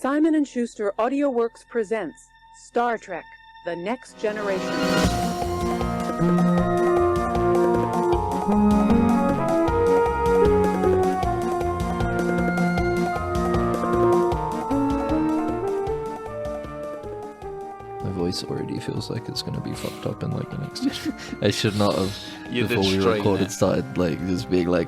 Simon & Schuster AudioWorks presents Star Trek: The Next Generation. My voice already feels like it's going to be fucked up in like the next... I should not have, You before we destroyed recorded, it. started like just being like,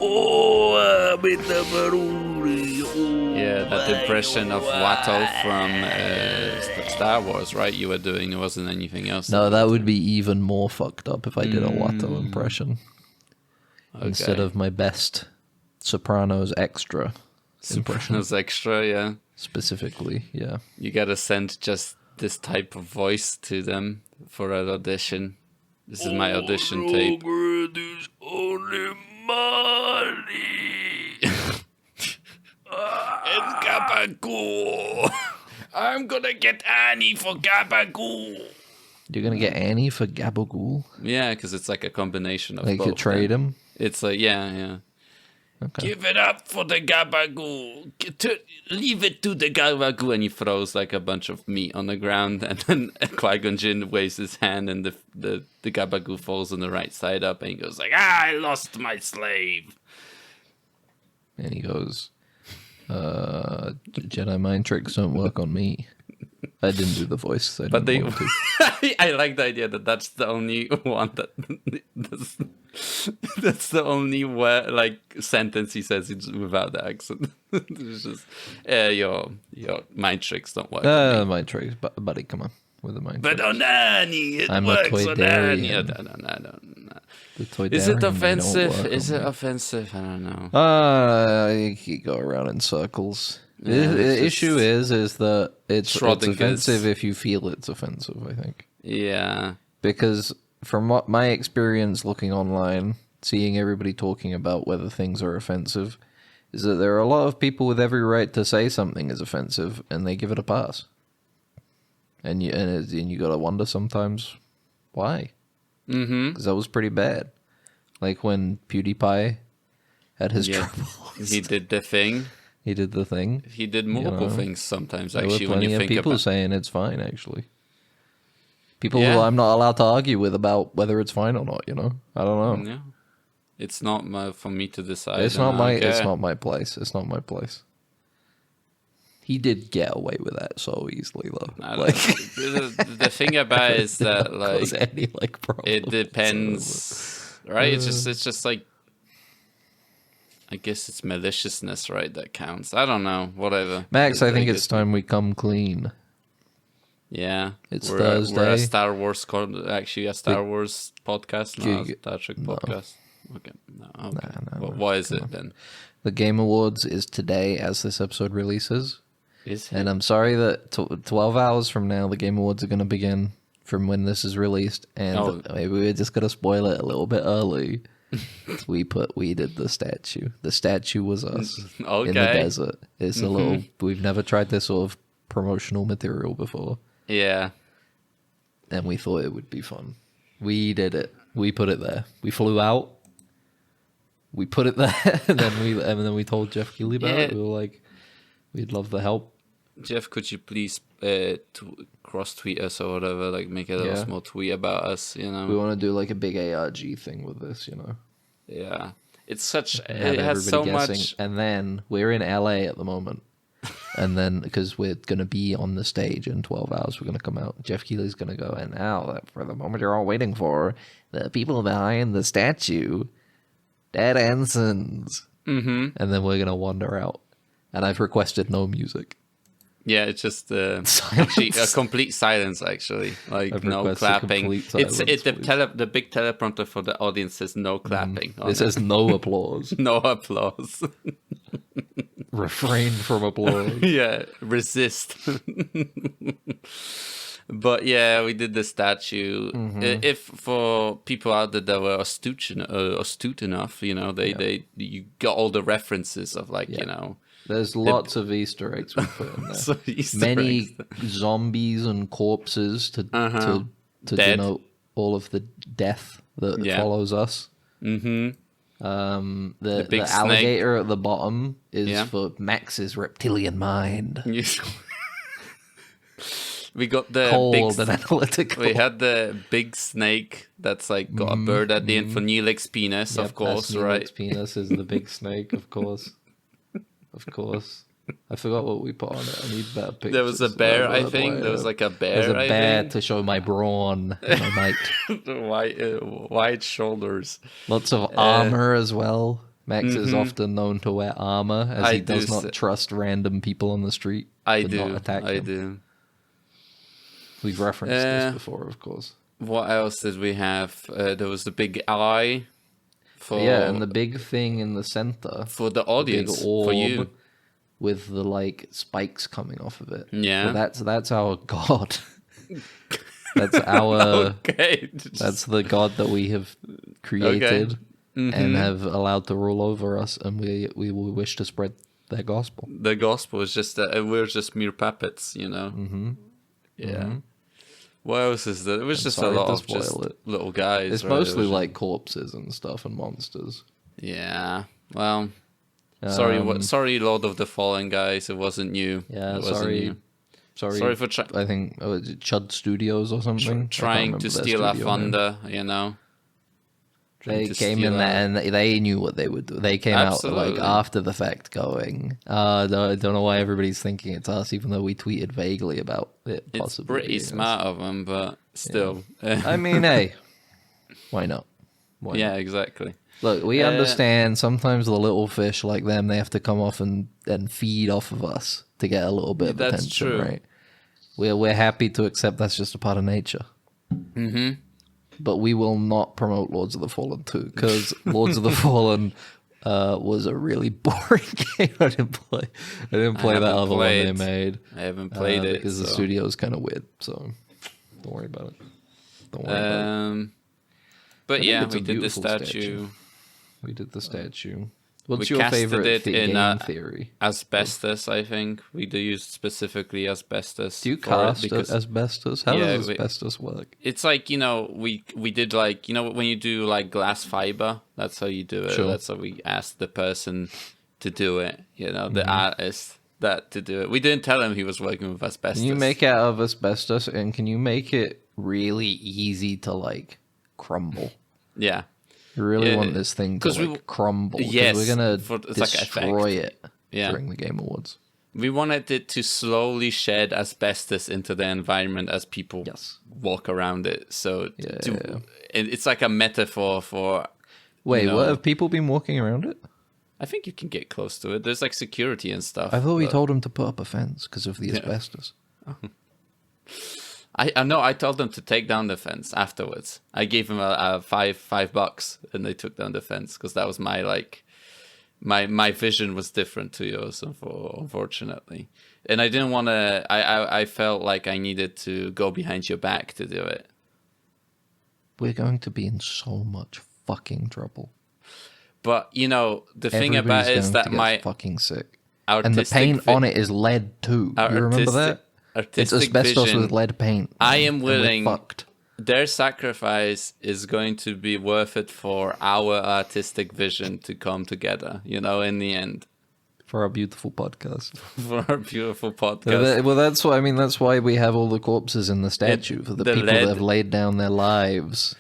oh, I'm in the Maruri. Oh, Yeah, that impression of Watto from Star Wars, right? You were doing, it wasn't anything else. No, that would be even more fucked up if I did a Watto impression. Instead of my best Sopranos extra impression. Sopranos extra, yeah. Specifically, yeah. You gotta send just this type of voice to them for an audition. This is my audition tape. There's only money. And Gabagool! I'm gonna get Annie for Gabagool! You're gonna get Annie for Gabagool? Yeah, because it's like a combination of Like both. you trade him? It's like, yeah. Okay. Give it up for the Gabagool. Leave it to the Gabagool. And he throws like a bunch of meat on the ground. And then Qui-Gon Jinn waves his hand and the Gabagool falls on the right side up. And he goes like, I lost my slave. And he goes, Jedi mind tricks don't work on me. I didn't do the voice. So I But didn't want to. I like the idea that that's the only one that's the only like sentence he says without the accent. It's just, your mind tricks don't work. on me. Mind tricks, buddy, come on with the mind But tricks. on Annie, it I'm a works on Annie. Toydarian. I don't. The Toydarian, Is it they don't offensive? work Is on it me. offensive? I don't know. You go around in circles. Yeah, The it's issue is that it's Schrodinger's. offensive if you feel it's offensive, I think. Yeah. Because from what my experience looking online, seeing everybody talking about whether things are offensive, is that there are a lot of people with every right to say something is offensive, and they give it a pass. And you gotta wonder sometimes why. Mm-hmm. Because that was pretty bad. Like when PewDiePie had his Yeah. troubles. He did the thing. He did the thing. He did multiple know, things sometimes, There actually, were when plenty you of think people about saying it's fine, actually. People Yeah. who I'm not allowed to argue with about whether it's fine or not, you know? I don't know. Yeah. It's not for me to decide. It's and not I my don't care. it's not my place. It's not my place. He did get away with that so easily though. I don't know. The thing about it is that cause like any like problem. it depends, right? It's just like, I guess it's maliciousness, right? That counts. I don't know. Whatever. Max, I think Like, it's time we come clean. Yeah, It's we're Thursday. a Star Wars, actually a Star Wars podcast, not a Star Trek podcast. Okay, no, okay. No, What is it then? The Game Awards is today as this episode releases. Is And I'm sorry that 12 hours from now, the Game Awards are going to begin from when this is released. And maybe we're just going to spoil it a little bit early. we did the statue. The statue was us in the Okay. desert. It's a little, we've never tried this sort of promotional material before. Yeah. And we thought it would be fun. We did it. We put it there. We flew out. We put it there. and then we told Jeff Keighley about it. We were like, we'd love the help. Jeff, could you please cross-tweet us or whatever, like make a little Yeah. small tweet about us, you know? We want to do like a big ARG thing with this, you know. Yeah. It's such, Have it has so everybody guessing. much. And then we're in LA at the moment. And then because we're going to be on the stage in 12 hours, we're going to come out. Jeff Keighley's going to go, and now for the moment you're all waiting for, the people behind the statue, dead ensigns. Mm-hmm. And then we're going to wander out. And I've requested no music. Yeah, it's just actually a complete silence. Actually, like I've no requested clapping. complete It's silence, the big teleprompter for the audience says no clapping. on It says no applause. no applause. Refrain from applause. Yeah, resist. But yeah, we did the statue. If for people out there that were astute enough, you know, you got all the references of like you know. There's lots of Easter eggs we put in there. So Easter Many eggs. zombies and corpses to Dead. denote all of the death that follows us. Mm-hmm. The big alligator at the bottom is Yeah. for Max's reptilian mind. We got the Cold big. and analytical. We had the big snake that's like got a bird at the end for Neelix's penis, Yep, of course, that's right? Neelix's penis is the big snake, of course. Of course. I forgot what we put on it. I need better pictures. There was a bear, I think. There was like a bear. There's a I bear think. to show my brawn and my might. The wide shoulders. Lots of armor as well. Max is often known to wear armor, as I he does do not trust random people on the street I to not do. attack I him. do. We've referenced this before, of course. What else did we have? There was the big eye. For, Yeah, and the big thing in the center for the audience, big orb for you. with the like spikes coming off of it. Yeah. Well, that's our god. That's our Okay. that's the god that we have created and have allowed to rule over us, and we will wish to spread their gospel. The gospel is just that we're just mere puppets, you know. Mm-hmm. Yeah. What else is there? It was just a sorry lot to of just spoil it. little guys. It's right? It mostly was like corpses and stuff and monsters. yeah. Well, sorry, Lord of the Fallen guys. It wasn't you. Yeah, it wasn't sorry. you. Sorry for I think is it Chud Studios or something. I can't trying remember to their steal our studio name. thunder. You know. They to came steal in there and they knew what they would do. They came out Absolutely. like after the fact going, I don't know why everybody's thinking it's us, even though we tweeted vaguely about it It's possibly pretty being us. smart of them, but still. I mean, hey, why not? Why yeah, not? exactly. Look, we understand sometimes the little fish like them, they have to come off and feed off of us to get a little bit of That's attention, true. right? We're happy to accept that's just a part of nature. Mm-hmm. But we will not promote Lords of the Fallen 2, because Lords of the Fallen was a really boring game. I didn't play that haven't other one they played. made. I haven't played it because the so. studio is kind of weird. So don't worry about it. Don't worry about it. But think yeah, it's we a did the beautiful statue. statue. We did the statue. What's we your casted favorite it in, game theory? Asbestos, I think. We do use specifically asbestos. Do you for it cast because asbestos? How Yeah, does asbestos work? it's like, you know, we did like, you know, when you do like glass fiber, that's how you do it. Sure. That's how we asked the person to do it, you know, the Mm-hmm. artist that to do it. We didn't tell him he was working with asbestos. Can you make it out of asbestos, and can you make it really easy to like crumble? Yeah. You really Yeah, want this thing to 'cause we- like crumble. 'Cause Yes, we're gonna it's like destroy effect. it Yeah. during the Game Awards. We wanted it to slowly shed asbestos into the environment as people Yes. walk around it. So Yeah. it's like a metaphor for. Wait, you know, what have people been walking around it? I think you can get close to it. There's like security and stuff. I thought we but- told them to put up a fence because of the asbestos. I know. I told them to take down the fence afterwards. I gave them a $5, and they took down the fence because that was my like, my vision was different to yours, unfortunately. And I didn't want to. I felt like I needed to go behind your back to do it. We're going to be in so much fucking trouble. But you know, the thing about it Everybody's is going that to get my fucking sick, artistic and the paint vi- on it is lead too. You our remember that? It's artistic asbestos vision, with lead paint. I am and we're willing. fucked. Their sacrifice is going to be worth it for our artistic vision to come together. You know, in the end, For our beautiful podcast. for our beautiful podcast. Well, that's why. I mean, that's why we have all the corpses in the statue for the the people lead- that have laid down their lives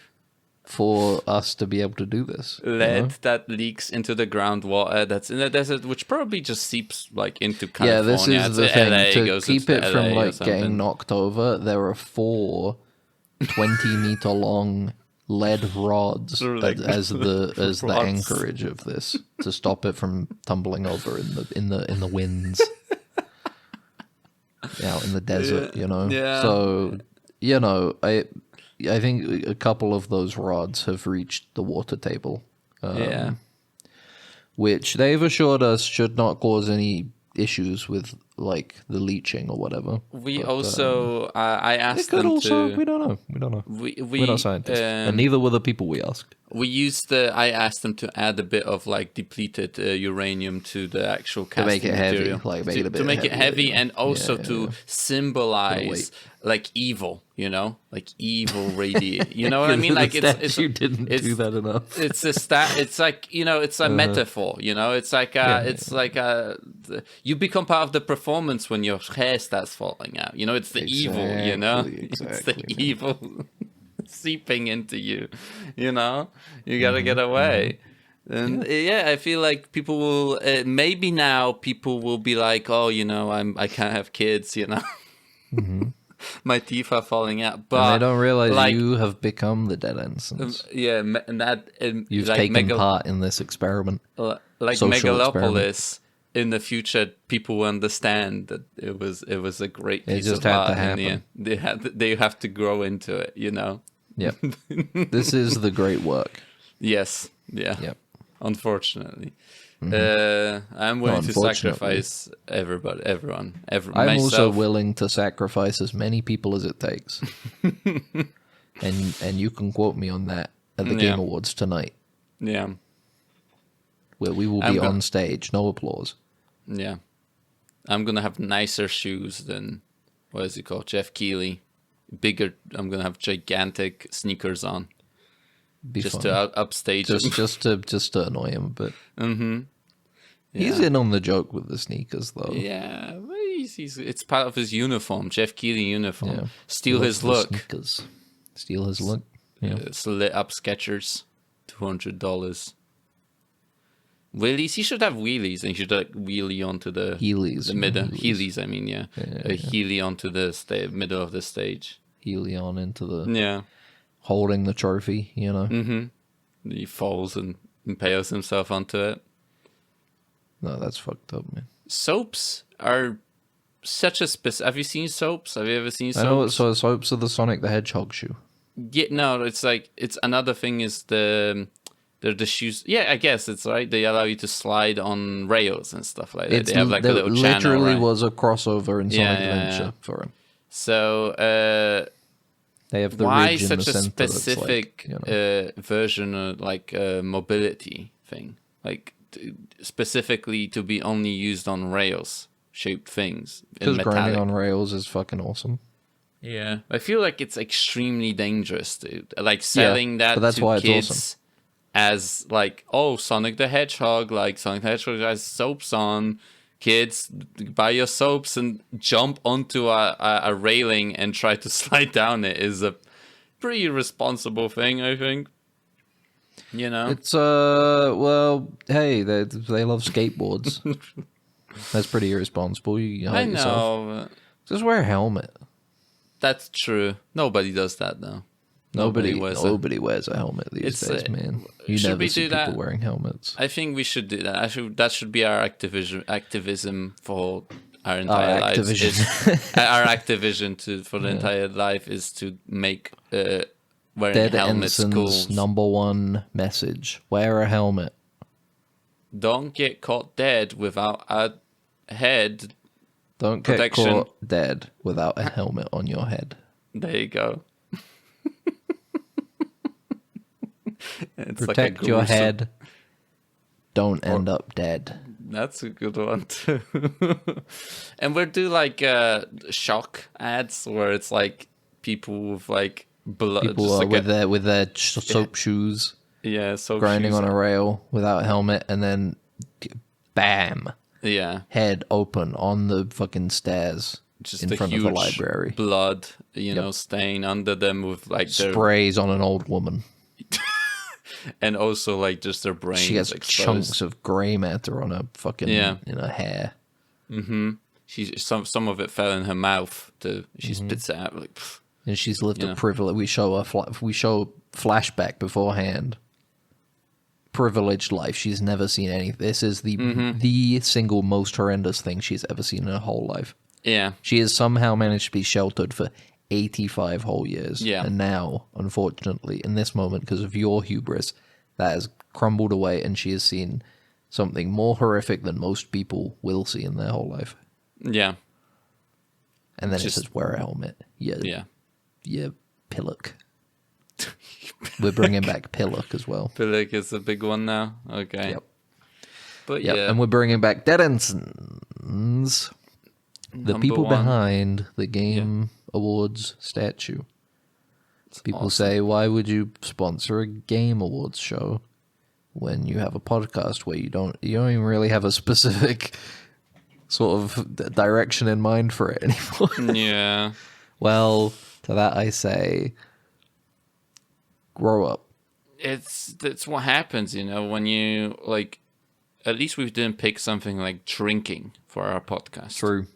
for us to be able to do this. you Lead know? that leaks into the groundwater that's in the desert, which probably just seeps like into Yeah, California. this is the to thing. LA, To goes keep into it LA from or like something. getting knocked over, there are 4 20-meter long lead rods Sort of like as the rods. anchorage of this to stop it from tumbling over in the winds. Out in the desert, you know. Yeah. So, you know, I think a couple of those rods have reached the water table. Yeah. Which they've assured us should not cause any issues with like the leaching or whatever. We But, also, I it asked could them also. to. We don't know. We We're not scientists, and neither were the people we asked. I asked them to add a bit of like depleted uranium to the actual casting make it heavy, material. like make it a bit to make it heavier, heavy, yeah. and also to weight. symbolize like evil, like evil radiate. You know what I mean? Like you didn't do that enough. It's it's like it's a metaphor. It's like you become part of the performance when your hair starts falling out. It's the evil. It's the Exactly, evil seeping into you. You gotta get away. And I feel like people will maybe now people will be like, oh, I can't have kids. My teeth are falling out, but And they don't realize you have become the dead ensigns. and that You've like taken part in this experiment. like social Megalopolis. In the future, people will understand that it was a great piece just of had art. to happen. They have to grow into it. Yep. This is the great work. Yes. Yeah. Yep. Unfortunately. I'm willing to sacrifice everyone. I'm myself. also willing to sacrifice as many people as it takes. and you can quote me on that at the Game Awards tonight. Yeah. Where we will be on stage, no applause. Yeah. I'm going to have nicer shoes than, what is it called, Jeff Keighley. Bigger, I'm going to have gigantic sneakers on. Just to upstage him. Just to annoy him a bit. Mm-hmm. Yeah. He's in on the joke with the sneakers, though. Yeah, it's part of his uniform, Jeff Keighley uniform. Yeah. Steal his look. Sneakers. Steal his look. Yeah. It's lit up Skechers, $200. Wheelies, he should have wheelies, and he should like wheelie onto the Heelys. the middle. Heelys, I mean, yeah. Yeah. Heely onto the middle of the stage. Heely on into the Yeah. holding the trophy, Mm-hmm. He falls and impales himself onto it. No, that's fucked up, man. Soaps are such a specific. Have you seen soaps? Have you ever seen soaps? I know what soaps are the Sonic the Hedgehog shoe. Yeah, no, it's like it's another thing is they're the shoes. Yeah, I guess it's right. They allow you to slide on rails and stuff like that. They have like a little channel. Literally right? was a crossover in Sonic Adventure for him. So they have the why ridge in such the a center specific version of like a mobility thing, like specifically to be only used on rails shaped things? Because grinding on rails is fucking awesome. Yeah, I feel like it's extremely dangerous, dude. Like selling that but that's to why kids it's awesome. As like, oh, Sonic the Hedgehog, like Sonic the Hedgehog has soaps on. Kids, buy your soaps and jump onto a railing and try to slide down it is a pretty irresponsible thing, I think. It's well, hey, they love skateboards. That's pretty irresponsible. You hurt yourself. Just wear a helmet. That's true. Nobody does that though. Nobody wears a helmet these days, man. You never see people wearing helmets. I think we should do that. That should be our activism for our entire lives. Our Activision for the entire life is to make wearing Dead helmets cool. #1 message: wear a helmet. Don't get caught dead without a head. Don't get caught dead without a helmet on your head. There you go. Protect your head. Don't end up dead. That's a good one too. And we'll do like shock ads where it's like people with like blood, people like with their soap shoes. Yeah, soap grinding shoes on a rail without a helmet, and then bam. Yeah. Head open on the fucking stairs. Just in front of the library. Blood, stain under them with like sprays on an old woman. And also like just their brains. She has exposed. chunks of grey matter on her fucking in her hair. Mm-hmm. Some of it fell in her mouth. She spits it out like. Pff, and she's lived a privilege. We show flashback beforehand. Privileged life. She's never seen any. This is the single most horrendous thing she's ever seen in her whole life. Yeah. She has somehow managed to be sheltered for 85 whole years. Yeah. And now, unfortunately, in this moment, because of your hubris, that has crumbled away, and she has seen something more horrific than most people will see in their whole life. Yeah. And then it says, wear a helmet. Yeah. Yeah. Yeah, pillock. We're bringing back Pillock as well. Pillock is a big one now. Okay. Yep. But Yep. yeah, And we're bringing back Dead Ensigns. The Number people one. behind the Game Awards statue. People awesome. say, why would you sponsor a Game Awards show when you have a podcast where you don't even really have a specific sort of direction in mind for it anymore? Yeah. Well, to that I say, grow up. That's what happens, when you like. At least we didn't pick something like drinking for our podcast. True.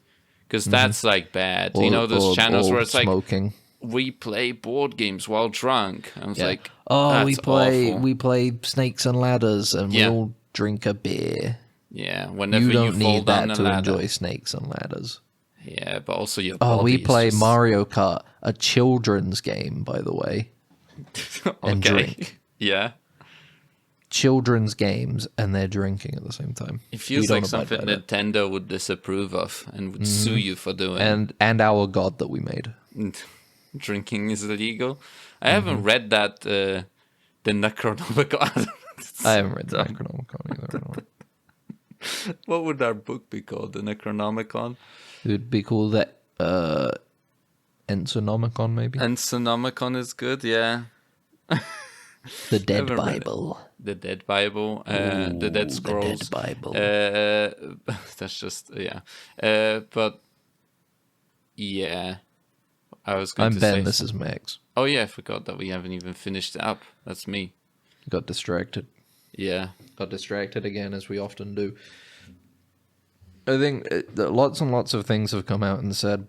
Because that's like bad. Or- those or- channels or where it's like smoking. we play board games while drunk. I was like, oh, that's awful. we play Snakes and Ladders, and Yeah. we all drink a beer. Yeah, whenever You you, don't fall need down that the to ladder. enjoy Snakes and Ladders. Yeah, but also your Oh, we body is play just- Mario Kart, a children's game, by the way. and drink. Yeah, Children's games, and they're drinking at the same time. it feels We like don't abide something by that. Nintendo would disapprove of and would sue you for doing. And our god that we made. Drinking is illegal. I haven't read that the Necronomicon. I haven't read the Necronomicon either. I don't know. What would our book be called? The Necronomicon? It would be called the Ensignomicon, maybe? Ensignomicon is good, yeah. The Dead haven't read it. Bible. The Dead Bible, the Dead Scrolls. The Dead Bible. That's just, yeah. But, yeah. I was going I'm to Ben, say... this is Max. Oh, yeah, I forgot that we haven't even finished it up. That's me. Got distracted. Yeah. Got distracted again, as we often do. I think that lots and lots of things have come out and said,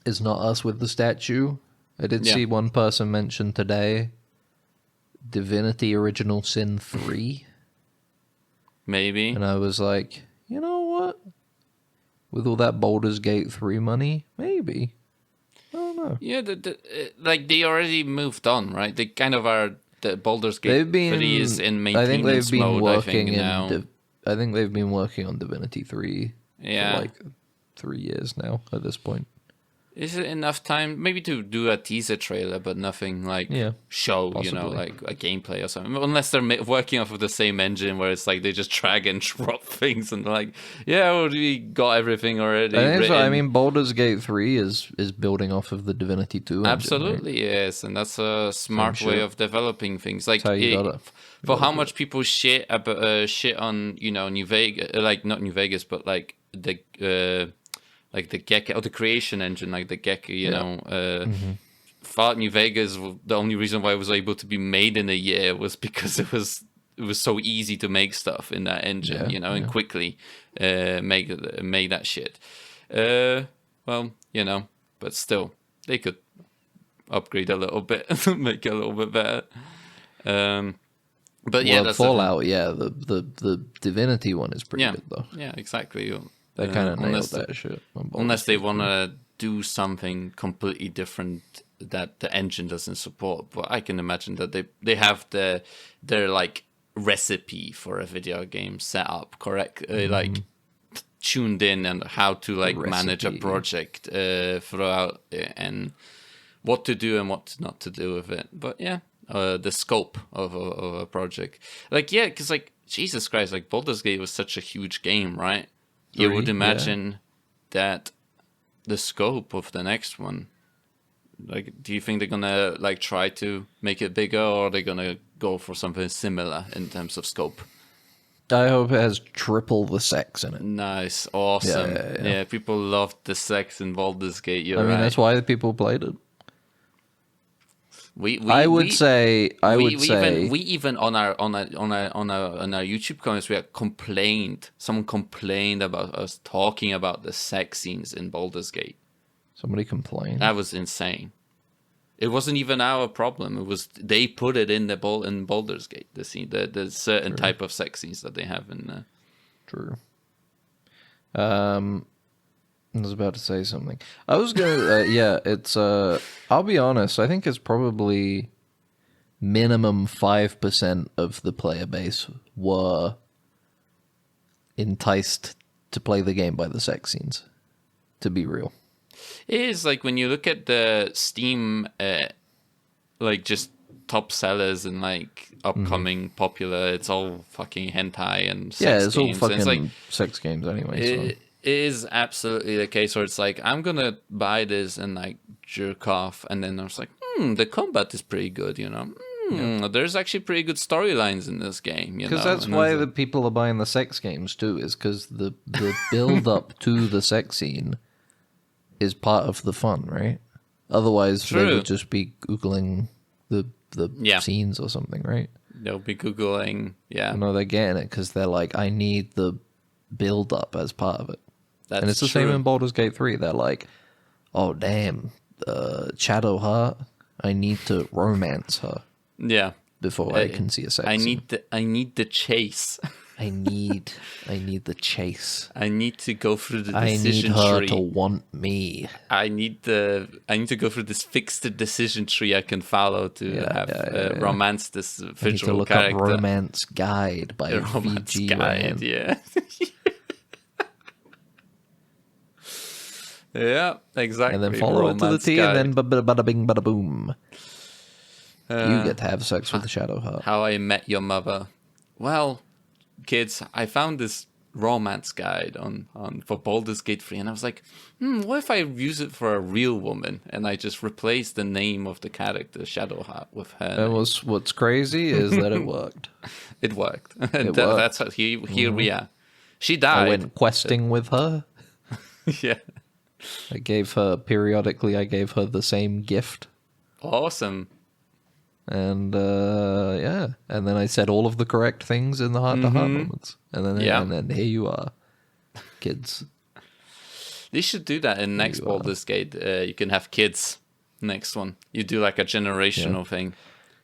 it's not us with the statue. I did Yeah. see one person mention today Divinity Original Sin 3. Maybe. And I was like, you know what? With all that Baldur's Gate 3 money, maybe. I don't know. Yeah, like they already moved on, right? They kind of are. The Baldur's Gate 3 is in I think they've maintenance been mode. working now. I think they've been working on Divinity 3 Yeah. for like 3 years now at this point. Is it enough time? Maybe to do a teaser trailer, but nothing like Yeah, show, possibly. like a gameplay or something. Unless they're working off of the same engine where it's like they just drag and drop things and they're like, yeah, well, we got everything already. I think so. I written." mean, Baldur's Gate 3 is building off of the Divinity 2 engine, right? Absolutely, yes, and that's a smart way shit. of developing things. Like how you gotta- for how much people shit about shit on New Vegas, like not New Vegas, but like the Gecko or the creation engine, like the Gecko, thought New Vegas. The only reason why it was able to be made in a year was because it was so easy to make stuff in that engine, and quickly make that shit. Well, but still, they could upgrade a little bit, make it a little bit better. But yeah, Well, that's Fallout, the Divinity one is pretty good though. Yeah, exactly. They kind of nailed unless that shit. on Baldur's Unless they Gate. want to do something completely different that the engine doesn't support, but I can imagine that they have their like recipe for a video game set up correct, like tuned in, and how to like manage a Recipe. project throughout and what to do and what not to do with it. But yeah, the scope of a project, like because like Jesus Christ, like Baldur's Gate was such a huge game, right? You would 3, imagine that the scope of the next one, like, do you think they're gonna like try to make it bigger, or are they gonna go for something similar in terms of scope? I hope it has triple the sex in it. Nice, awesome. Yeah. People loved the sex in Baldur's Gate. You're I mean, right. that's why the people played it. We I would say we even on our YouTube comments we had complained. Someone complained about us talking about the sex scenes in Baldur's Gate. somebody complained. That was insane. It wasn't even our problem. It was they put it in in Baldur's Gate. The scene, the certain type of sex scenes that they have in. True. I was about to say something. I was gonna, it's, I'll be honest, I think it's probably minimum 5% of the player base were enticed to play the game by the sex scenes, to be real. It is like when you look at the Steam, like just top sellers and like upcoming popular. It's all fucking hentai and sex Yeah, it's all games. And fucking it's like sex games anyway. So. it is absolutely the case where it's like I'm gonna buy this and like jerk off, and then I was like, the combat is pretty good, you know. There's actually pretty good storylines in this game, you know. Because that's And why it's the people are buying the sex games too, is because the build up to the sex scene is part of the fun, right? Otherwise, they True. would just be Googling the scenes or something, right? they'll be Googling, yeah. No, they're getting it because they're like, I need the build up as part of it. That's And it's the true. same in Baldur's Gate 3. They're like, oh, damn, Shadowheart, I need to romance her Yeah. before I can see a sex scene. I need the chase. I need the chase. I need to go through the I need decision her tree. to want me. I need to go through this fixed decision tree I can follow to romance this I need to visual look character. up Romance Guide by A romance VG guide, Rand. yeah. Yeah, exactly. And then follow it to the Romance T, guide. and then bada bing, bada boom. You get to have sex with the Shadowheart. How I Met Your Mother. Well, kids, I found this romance guide on for Baldur's Gate 3, and I was like, what if I use it for a real woman, and I just replace the name of the character Shadowheart with her And name. what's crazy is that it worked. It worked. It worked. That's what here we are. She died. I went questing with her. Yeah. I gave her the same gift. Awesome. And and then I said all of the correct things in the heart-to-heart moments. And then Yeah. and then here you are, kids. They should do that in next Baldur's Gate. You can have kids. Next one, you do like a generational thing.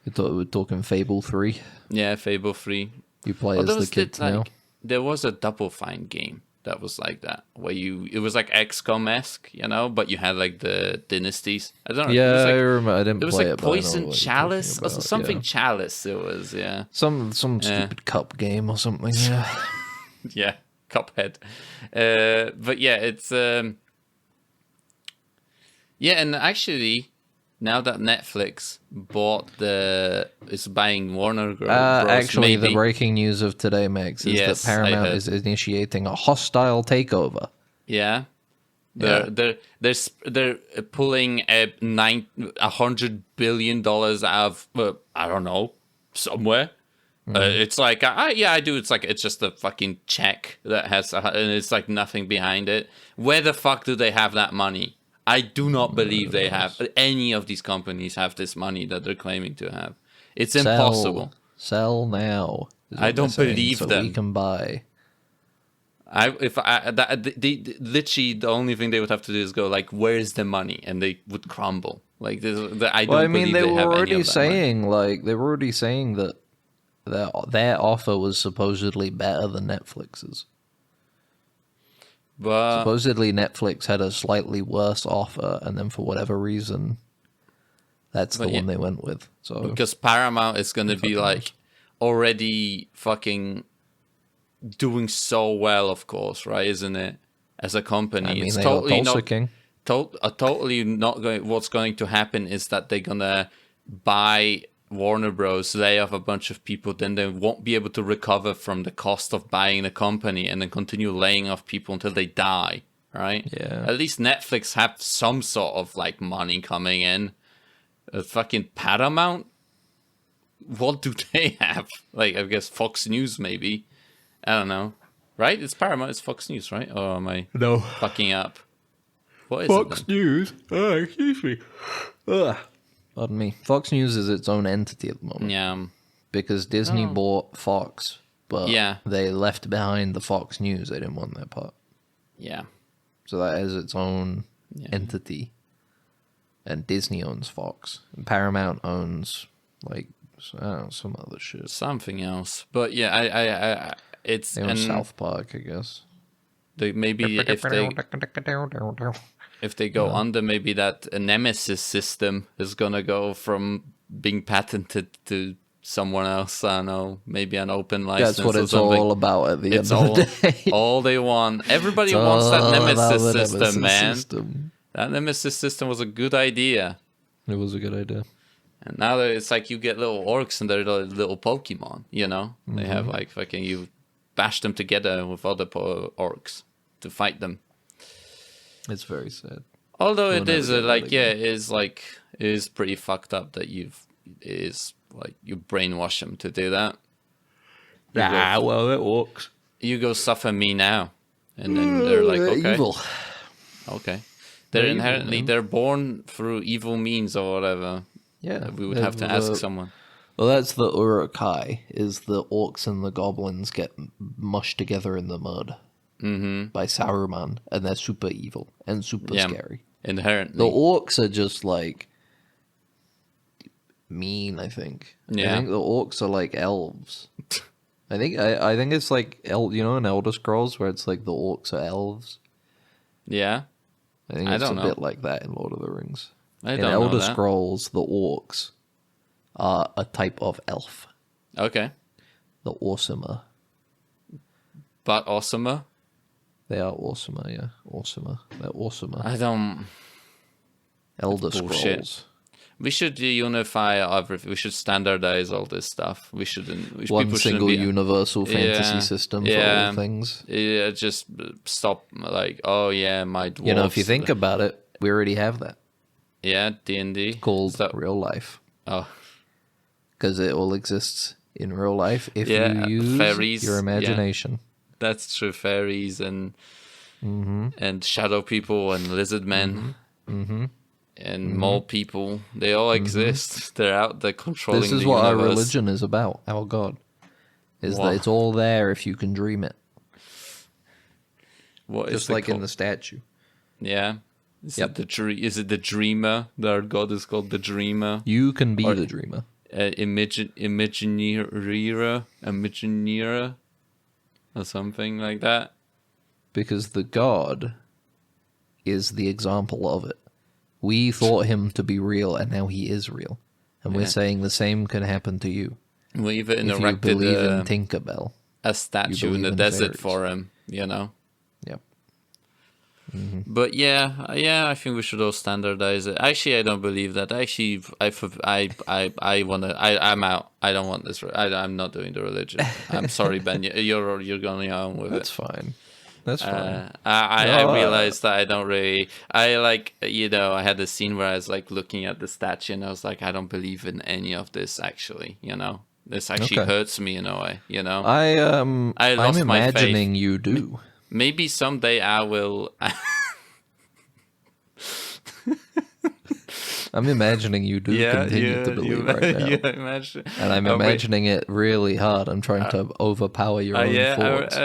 We're talking Fable 3. Yeah, Fable 3. You play as the kids now. There was a Double Fine game that was like that, where it was like XCOM-esque, you know, but you had like the dynasties. I don't know. Yeah, it was like, I remember. I didn't it was play like it, but I know Poison what you're Chalice talking or about, something yeah. Chalice. It was, yeah. Some stupid cup game or something. Yeah. Yeah, Cuphead. But yeah, it's yeah, and actually, now that Netflix is buying Warner Bros. Actually, maybe, the breaking news of today, Max, is Yes, that I Paramount heard. is initiating a hostile takeover. yeah, they're pulling $100 billion out of I don't know, somewhere. It's like I do. It's like it's just a fucking check that has and it's like nothing behind it. Where the fuck do they have that money? I do not believe they have any of these companies have this money that they're claiming to have. It's impossible. Sell now. is I what don't they're saying, believe so them. we can buy. Literally the only thing they would have to do is go like, "Where's the money?" and they would crumble. Like I don't Well, I mean, believe they they were have any already of that money. saying that their offer was supposedly better than Netflix's. But Supposedly Netflix had a slightly worse offer, and then for whatever reason, that's the But yeah. one they went with. So because Paramount is going to be like already fucking doing so well, of course, right? Isn't it? As a company, I mean, it's they totally got Tulsa not. King. Totally not going. What's going to happen is that they're gonna buy Warner Bros. Lay off a bunch of people, then they won't be able to recover from the cost of buying the company, and then continue laying off people until they die. Right? Yeah. At least Netflix have some sort of like money coming in. Fucking Paramount. What do they have? Like I guess Fox News maybe. I don't know. Right? It's Paramount. It's Fox News, right? Or am I fucking up? What is it then? News. Oh, excuse me. Ugh. Pardon me. Fox News is its own entity at the moment Yeah. because Disney bought Fox, but Yeah. they left behind the Fox News. They didn't want that part, Yeah. so that is its own entity. And Disney owns Fox, and Paramount owns like I don't know, some other shit. Something else. But yeah, I it's They own and South Park, I guess. maybe if they go under, maybe that Nemesis system is gonna go from being patented to someone else. I don't know, maybe an open license. That's what or it's something. all about at the It's end all, of the day. all they want. Everybody It's wants that all about Nemesis the system, Nemesis man. system. That Nemesis system was a good idea. It was a good idea. And now it's like you get little orcs and they're little Pokemon, you know? They have like fucking, you bash them together with other orcs to fight them. It's very sad. Although We'll it never is get that like, yeah, again. it is pretty fucked up that you brainwash them to do that. Well, it works. You go suffer me now. And then they're like, okay. Evil. Okay. They're They're evil, inherently, man. they're born through evil means or whatever. Yeah. We would have to ask someone. Well, that's the Urukai, is the orcs and the goblins get mushed together in the mud by Saruman, and they're super evil and super scary. Inherently. The orcs are just like mean, I think. Yeah. I think the orcs are like elves. I think it's like in Elder Scrolls where it's like the orcs are elves. Yeah. I think I it's don't a know. bit like that in Lord of the Rings. I In don't know Elder that. Scrolls, the orcs are a type of elf. Okay. The awesomer. But awesomer? They are awesomer, yeah. Awesomer. They're awesomer. I don't... Elder bullshit. Scrolls. We should unify everything. We should standardize all this stuff. We shouldn't... One people shouldn't single be- universal fantasy Yeah, system for yeah. all things. Yeah, just stop, like, oh yeah, my dwarves. You know, if you think about it, we already have that. Yeah, D&D. Called So- real life. Oh, Because it all exists in real life if Yeah, you use fairies, your yeah. imagination. that's true. Fairies and Mm-hmm. and shadow people and lizard men Mm-hmm. and mole people. They all exist. They're out there controlling This is the what our universe. religion is about, our God. Is Wow. that it's all there if you can dream it. What is Just the like in cul- the statue. Yeah. Is Yep. is it the dreamer? Our god is called the dreamer. You can be Or- the dreamer. Imagineer, or something like that. Because the God is the example of it. We thought him to be real, and now he is real. And Yeah. we're saying the same can happen to you. We even If you erected believe in Tinkerbell. a statue in believe the in desert fairies. for him, you know. Yep. But yeah, I think we should all standardize it. Actually, I don't believe that. Actually, I'm out. I don't want this. I'm not doing the religion. I'm sorry, Ben. You're going on with That's it. fine. That's fine. I realized that I don't really. I like, I had a scene where I was like looking at the statue and I was like, I don't believe in any of this. Actually, this actually Okay. hurts me in a way. I'm lost my faith. imagining you do. Maybe someday I will. I'm imagining you do continue to believe right now. Yeah, imagine. And I'm Oh, wait. imagining it really hard. I'm trying to overpower your own thoughts.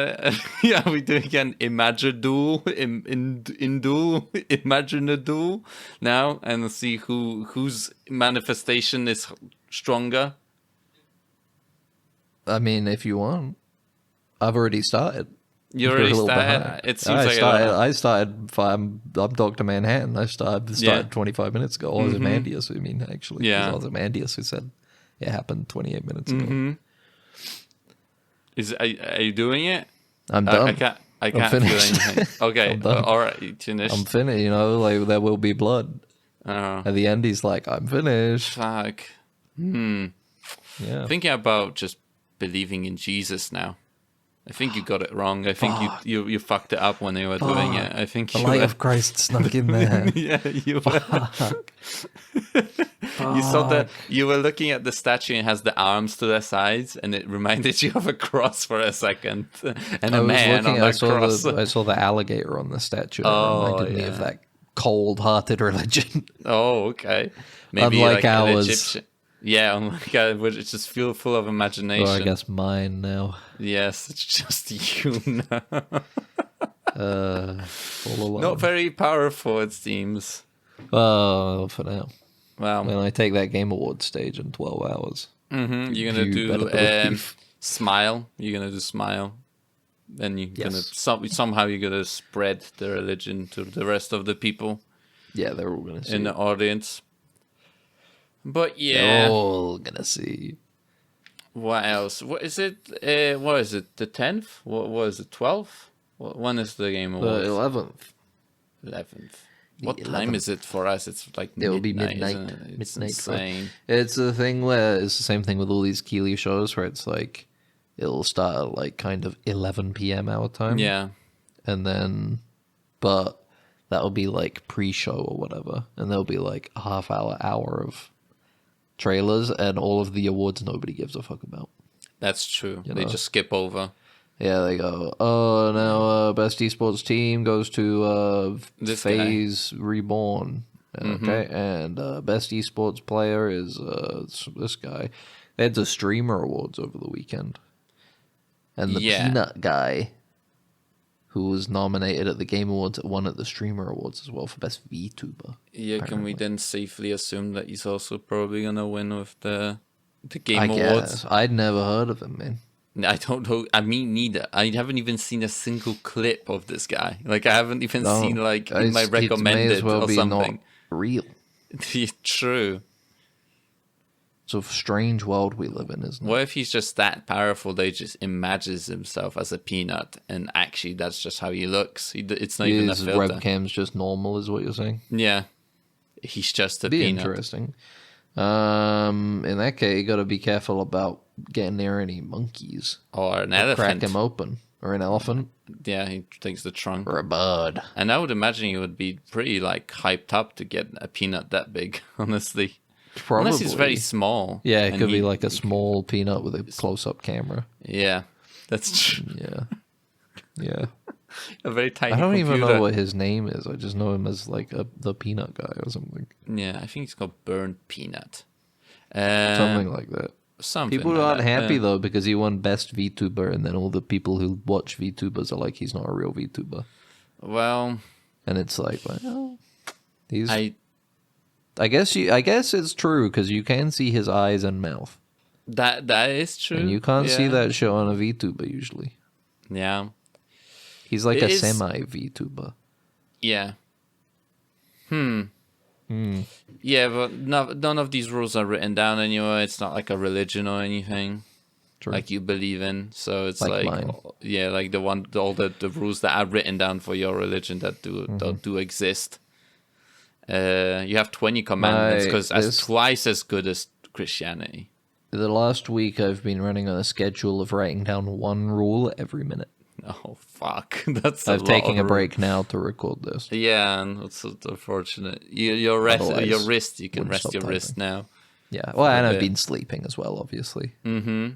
Yeah, we do again. Imagine duel, in duel, imagine a duel now, and see whose manifestation is stronger. I mean, if you want. I've already started. You We're a already little started. behind. It seems like I started. I'm Dr. Manhattan. I started Yeah. 25 minutes ago. Or was it Mandius? I mean, actually, Yeah. it was Mandius who said it happened 28 minutes ago. Are you doing it? I'm done. I can't feel finished. anything. Okay, I'm done. all right, you finished. I'm finished. Like there will be blood. Oh, At the end, he's like, "I'm finished." fuck. Yeah. Thinking about just believing in Jesus now. I think you got it wrong. I think you fucked it up when you were doing it. I think The you light were, of Christ snuck in there. yeah, you saw you were looking at the statue and it has the arms to their sides, and it reminded you of a cross for a second, and a man on that cross. I saw the alligator on the statue. That Oh, reminded me of yeah. that cold-hearted religion. Oh, okay. Maybe Unlike like an ours. Egyptian. Yeah, unlike ours, which is just full of imagination. Or I guess mine now. Yes, it's just you now. All alone. Not very powerful, it seems. Oh, for now. Well, When I take that Game Awards stage in 12 hours. you're gonna You better do believe. smile. You're gonna do smile. Then you're gonna somehow you're gonna spread the religion to the rest of the people Yeah, they're all going to see. in the audience. But They're yeah, all going to see. what else? What is it? What is it? The 10th? What was it? 12th? When is the Game The Awards? 11th. 11th. What time is it for us? It's like It will be midnight. midnight. Isn't it? It's Midnight. insane. It's a thing where it's the same thing with all these Keeley shows where it's like it'll start at like kind of 11 p.m. our time. Yeah. And then, but that'll be like pre-show or whatever, and there'll be like a hour of trailers, and all of the awards nobody gives a fuck about. That's true. You They know? just skip over. Yeah, they go, oh, now best esports team goes to This Phase Reborn. Okay, and best esports player is this guy. They had the streamer awards over the weekend, and the Yeah. peanut guy, who was nominated at the Game Awards, won at the Streamer Awards as well for best VTuber. Yeah, can we apparently. then safely assume that he's also probably gonna win with the Game I Awards? guess. I'd never heard of him, man. I don't know. I mean, neither. I haven't even seen a single clip of this guy. Like, I haven't even No, seen like in my it may recommended as well or be something. not real. True. It's a strange world we live in, isn't it? What if he's just that powerful? They just imagines himself as a peanut, and actually, that's just how he looks. It's not even a His filter. webcam's just normal, is what you're saying? Yeah, he's just a Be peanut. interesting. In that case, you got to be careful about getting near any monkeys. Or an Crack elephant. him open, or an elephant, Yeah, he takes the trunk. or a bird. And I would imagine he would be pretty like hyped up to get a peanut that big. Honestly, Probably. unless he's very small. Yeah, it and could be he- like a small peanut with a close-up camera. Yeah, that's true. Yeah, yeah. A very tiny. I don't even computer. know what his name is. I just know him as like the peanut guy or something. Yeah, I think it's called Burnt Peanut. Something like that. Something. People like aren't that, happy yeah. though because he won best VTuber, and then all the people who watch VTubers are like, he's not a real VTuber, Well, and it's like, well, he's. I I guess it's true because you can see his eyes and mouth, that is true. and you can't see yeah. that shit on a VTuber usually. Yeah, He's like It a is- semi VTuber. yeah. Yeah, but none of these rules are written down anywhere. It's not like a religion or anything. True. Like you believe in. So it's Like like, mine. yeah, like all the rules that are written down for your religion that Mm-hmm. do exist. You have 20 commandments because that's this- twice as good as Christianity. The last week I've been running on a schedule of writing down one rule every minute. Oh fuck, that's. I'm lot taking of a break now to record this. Yeah, and it's unfortunate. Your Otherwise, wrist. You can wouldn't rest stop your wrist now. Yeah, well, and a I've bit. been sleeping as well, obviously. Mm-hmm.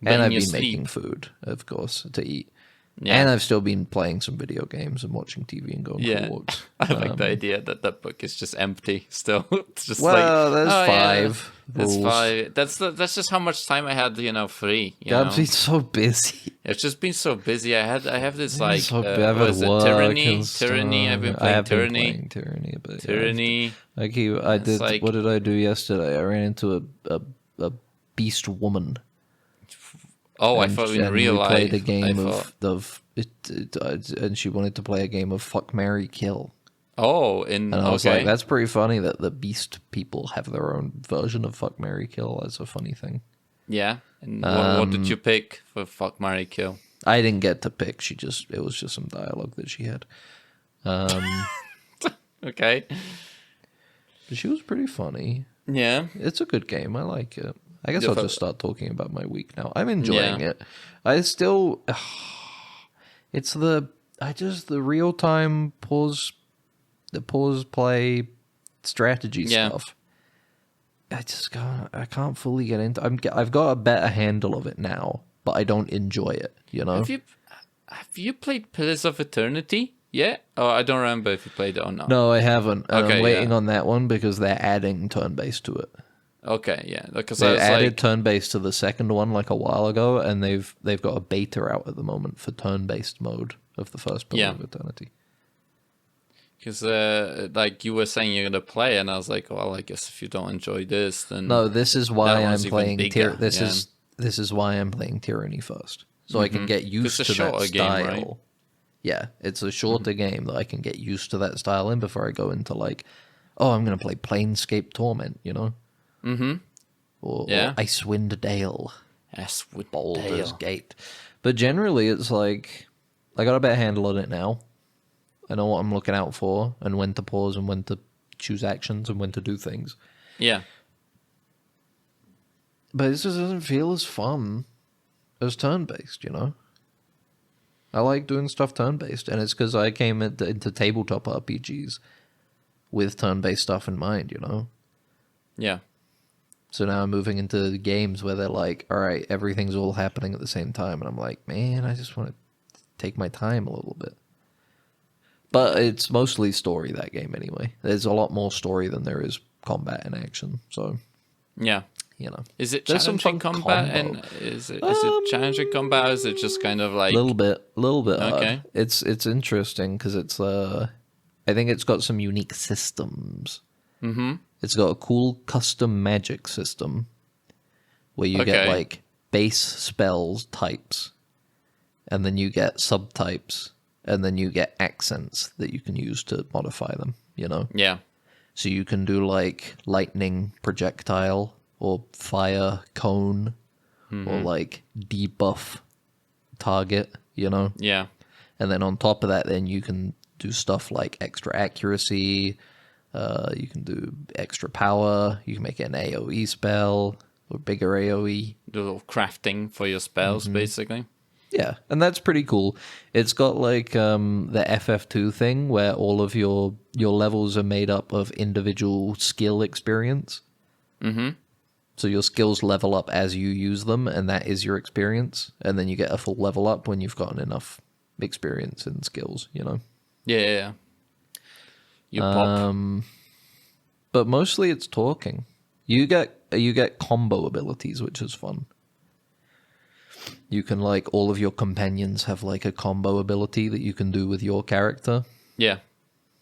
And I've your been sleep- making food, of course, to eat. Yeah. And I've still been playing some video games and watching TV and going Yeah. for walks. I like the idea that that book is just empty still. It's just Well, like there's oh, yeah, 5 That's rules. 5. That's just how much time I had, free. I've been so busy. It's just been so busy. I have this I've like so what bad is it? work Tyranny. and Tyranny. I've been stuff. playing I have been Tyranny. playing Tyranny a bit. Tyranny. I It's did. like- What did I do yesterday? I ran into a beast woman. Oh, I and- thought in and real we life. played a I game thought, of and she wanted to play a game of Fuck, Marry, Kill. oh, And I was okay. like, that's pretty funny that the beast people have their own version of Fuck, Marry, Kill. That's a funny thing. Yeah. And what did you pick for Fuck, Marry, Kill? I didn't get to pick. It was just some dialogue that she had. Okay. But she was pretty funny. Yeah. It's a good game. I like it. I guess Yeah, I'll but- just start talking about my week now. I'm enjoying Yeah. it. I still, it's the real time the pause play strategy Yeah. stuff. I can't fully get into. I've got a better handle of it now, but I don't enjoy it. You know. Have you played Pillars of Eternity yet? Oh, I don't remember if you played it or not. No, I haven't. And Okay, I'm waiting yeah. on that one because they're adding turn based to it. Okay, yeah. Because They I was added like, turn based to the second one like a while ago, and they've got a beta out at the moment for turn based mode of the first Pillar Yeah. of Eternity. because like you were saying you're gonna play, and I was like, well, I guess if you don't enjoy this, then No, this is why That I'm one's even playing. bigger, This yeah. is why I'm playing Tyranny first, so I can get used It's a to that shorter game, style. right? Yeah, it's a shorter game that I can get used to that style in before I go into like, oh, I'm gonna play Planescape Torment, you know, or Yeah. Icewind Dale. yes, with Baldur's Gate. But generally, it's like I got a better handle on it now. I know what I'm looking out for, and when to pause, and when to choose actions, and when to do things. Yeah. But it just doesn't feel as fun as turn-based, you know? I like doing stuff turn-based, and it's because I came into tabletop RPGs with turn-based stuff in mind, you know? Yeah. So now I'm moving into games where they're like, all right, everything's all happening at the same time, and I'm like, man, I just want to take my time a little bit. But it's mostly story, that game, anyway. There's a lot more story than there is combat and action, so... Yeah. You know, Is it there's some challenging fun combat? combo. And is it challenging combat? Or is it just kind of like little bit Okay. hard. It's interesting because it's I think it's got some unique systems. Mm-hmm. It's got a cool custom magic system where you get Okay. like base spells types, and then you get subtypes, and then you get accents that you can use to modify them. You know, Yeah. so you can do like lightning projectile, or fire cone, or like debuff target, you know? Yeah. And then on top of that, then you can do stuff like extra accuracy, you can do extra power, you can make it an AoE spell, or bigger AoE. The little crafting for your spells, basically. Yeah, and that's pretty cool. It's got like the FF2 thing where all of your levels are made up of individual skill experience. Mm-hmm. So your skills level up as you use them, and that is your experience. And then you get a full level up when you've gotten enough experience and skills, you know? Yeah. You pop. But mostly it's talking. You get combo abilities, which is fun. You can, like, all of your companions have, like, a combo ability that you can do with your character, Yeah.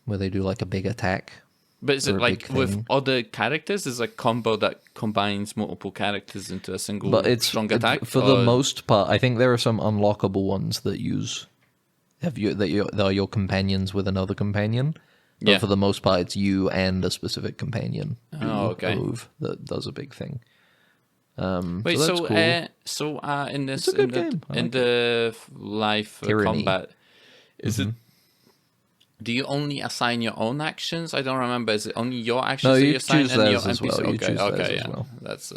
where they do, like, a big attack. But is or it a like big with thing. other characters? Is a combo that combines multiple characters into a single But it's strong attack? for the or- most part. I think there are some unlockable ones that that are your companions with another companion. But Yeah. for the most part, it's you and a specific companion do okay. a move that does a big thing. Wait, so that's so cool. in this It's a good game. I in like the live Tyranny. combat, is it? Do you only assign your own actions? I don't remember. Is it only your actions No, that you you assign choose and your theirs as NPC? well. You Okay, choose theirs okay, as yeah. well. That's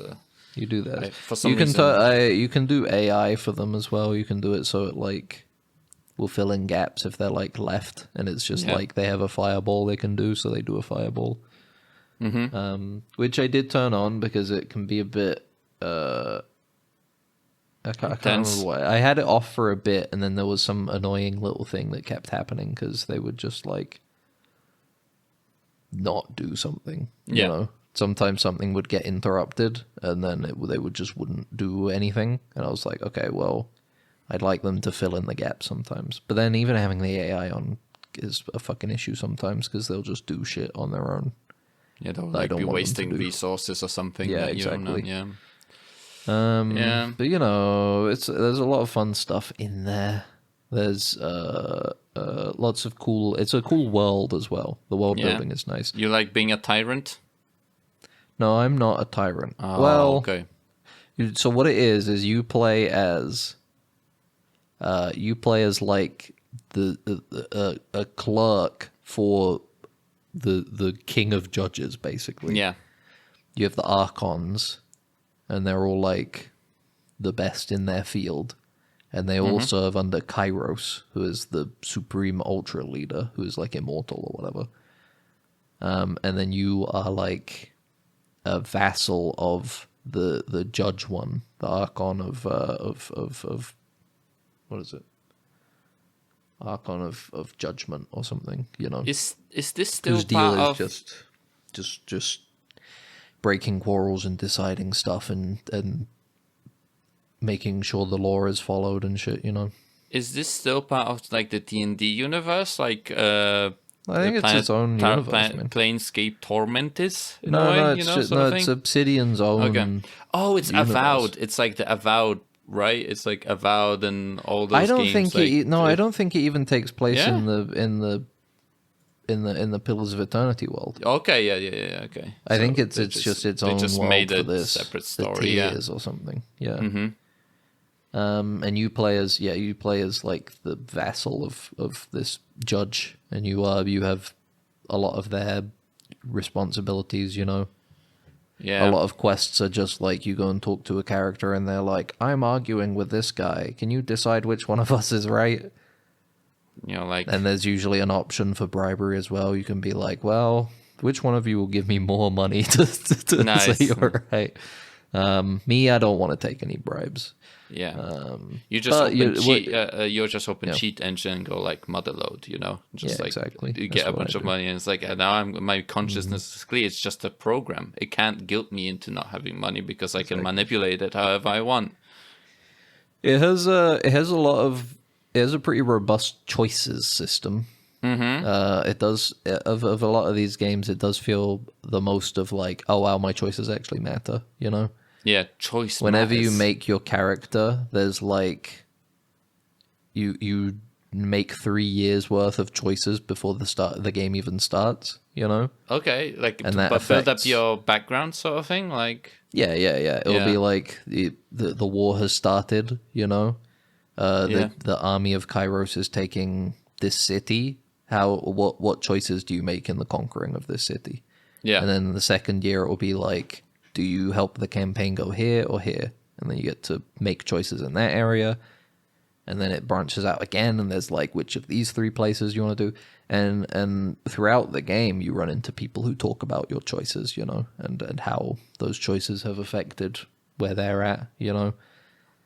You do that. for some you can reason. you can do AI for them as well. You can do it so it like will fill in gaps if they're like left, and it's just Yeah. like they have a fireball they can do, so they do a fireball. Mm-hmm. Which I did turn on because it can be a bit. I can't remember why. I had it off for a bit, and then there was some annoying little thing that kept happening because they would just like not do something. You Yeah. know, sometimes something would get interrupted, and then they wouldn't do anything. And I was like, okay, well, I'd like them to fill in the gap sometimes. But then even having the AI on is a fucking issue sometimes because they'll just do shit on their own. Yeah, they'll I like don't be want them to wasting do. resources or something. Yeah, that you don't know. exactly. Yeah. Yeah. But you know, there's a lot of fun stuff in there. There's lots of cool. It's a cool world as well. The world Yeah. building is nice. You like being a tyrant? No, I'm not a tyrant. Oh, well, okay. So what it is you play as like a clerk for the king of judges, basically. Yeah. You have the archons, and they're all like the best in their field, and they all serve under Kairos, who is the supreme ultra leader, who is like immortal or whatever. And then you are like a vassal of the judge one, the archon of what is it? Archon of judgment or something, you know. Is this still Whose deal part is of? just breaking quarrels and deciding stuff and making sure the law is followed and shit, you know. Is this still part of like the D&D universe? Like I think it's its own universe, man. Planescape Torment is in a No, way, no, you it's know, just, sort no, of it's thing? Obsidian's own. Okay. Oh, it's universe. Avowed. It's like the Avowed, right? It's like Avowed and all those. I don't games, think like, I don't think it even takes place Yeah? in the Pillars of Eternity world. Okay, yeah. Okay. I think So it's they just its they own just world made for a this. separate the story. Yeah. tiers or something. Yeah. Mm-hmm. And you play as like the vassal of this judge, and you have a lot of their responsibilities, you know. Yeah. A lot of quests are just like you go and talk to a character and they're like, I'm arguing with this guy. Can you decide which one of us is right? You know, like... And there's usually an option for bribery as well. You can be like, well, which one of you will give me more money to Nice. say you're right? Me, I don't want to take any bribes. Yeah. You just but open you- you're just open cheat engine and go like motherload, you know? Just Yeah, like exactly. you That's get a what I bunch of do. money and it's like now my consciousness is clear. It's just a program. It can't guilt me into not having money because I can manipulate it however I want. It has a pretty robust choices system. It does of a lot of these games. It does feel the most of like, oh wow, my choices actually matter. You know, Yeah, choice whenever you matters. make your character, there's like you make 3 years worth of choices before the game even starts. You know, Okay, like And to that build up affects- your background sort of thing, like... yeah. It'll Yeah. be like the war has started. You know, Yeah. the army of Kairos is taking this city. What choices do you make in the conquering of this city? Yeah. And then the second year it will be like, do you help the campaign go here or here? And then you get to make choices in that area. And then it branches out again, and there's like, which of these 3 places you want to do? And throughout the game, you run into people who talk about your choices, you know, and how those choices have affected where they're at, you know.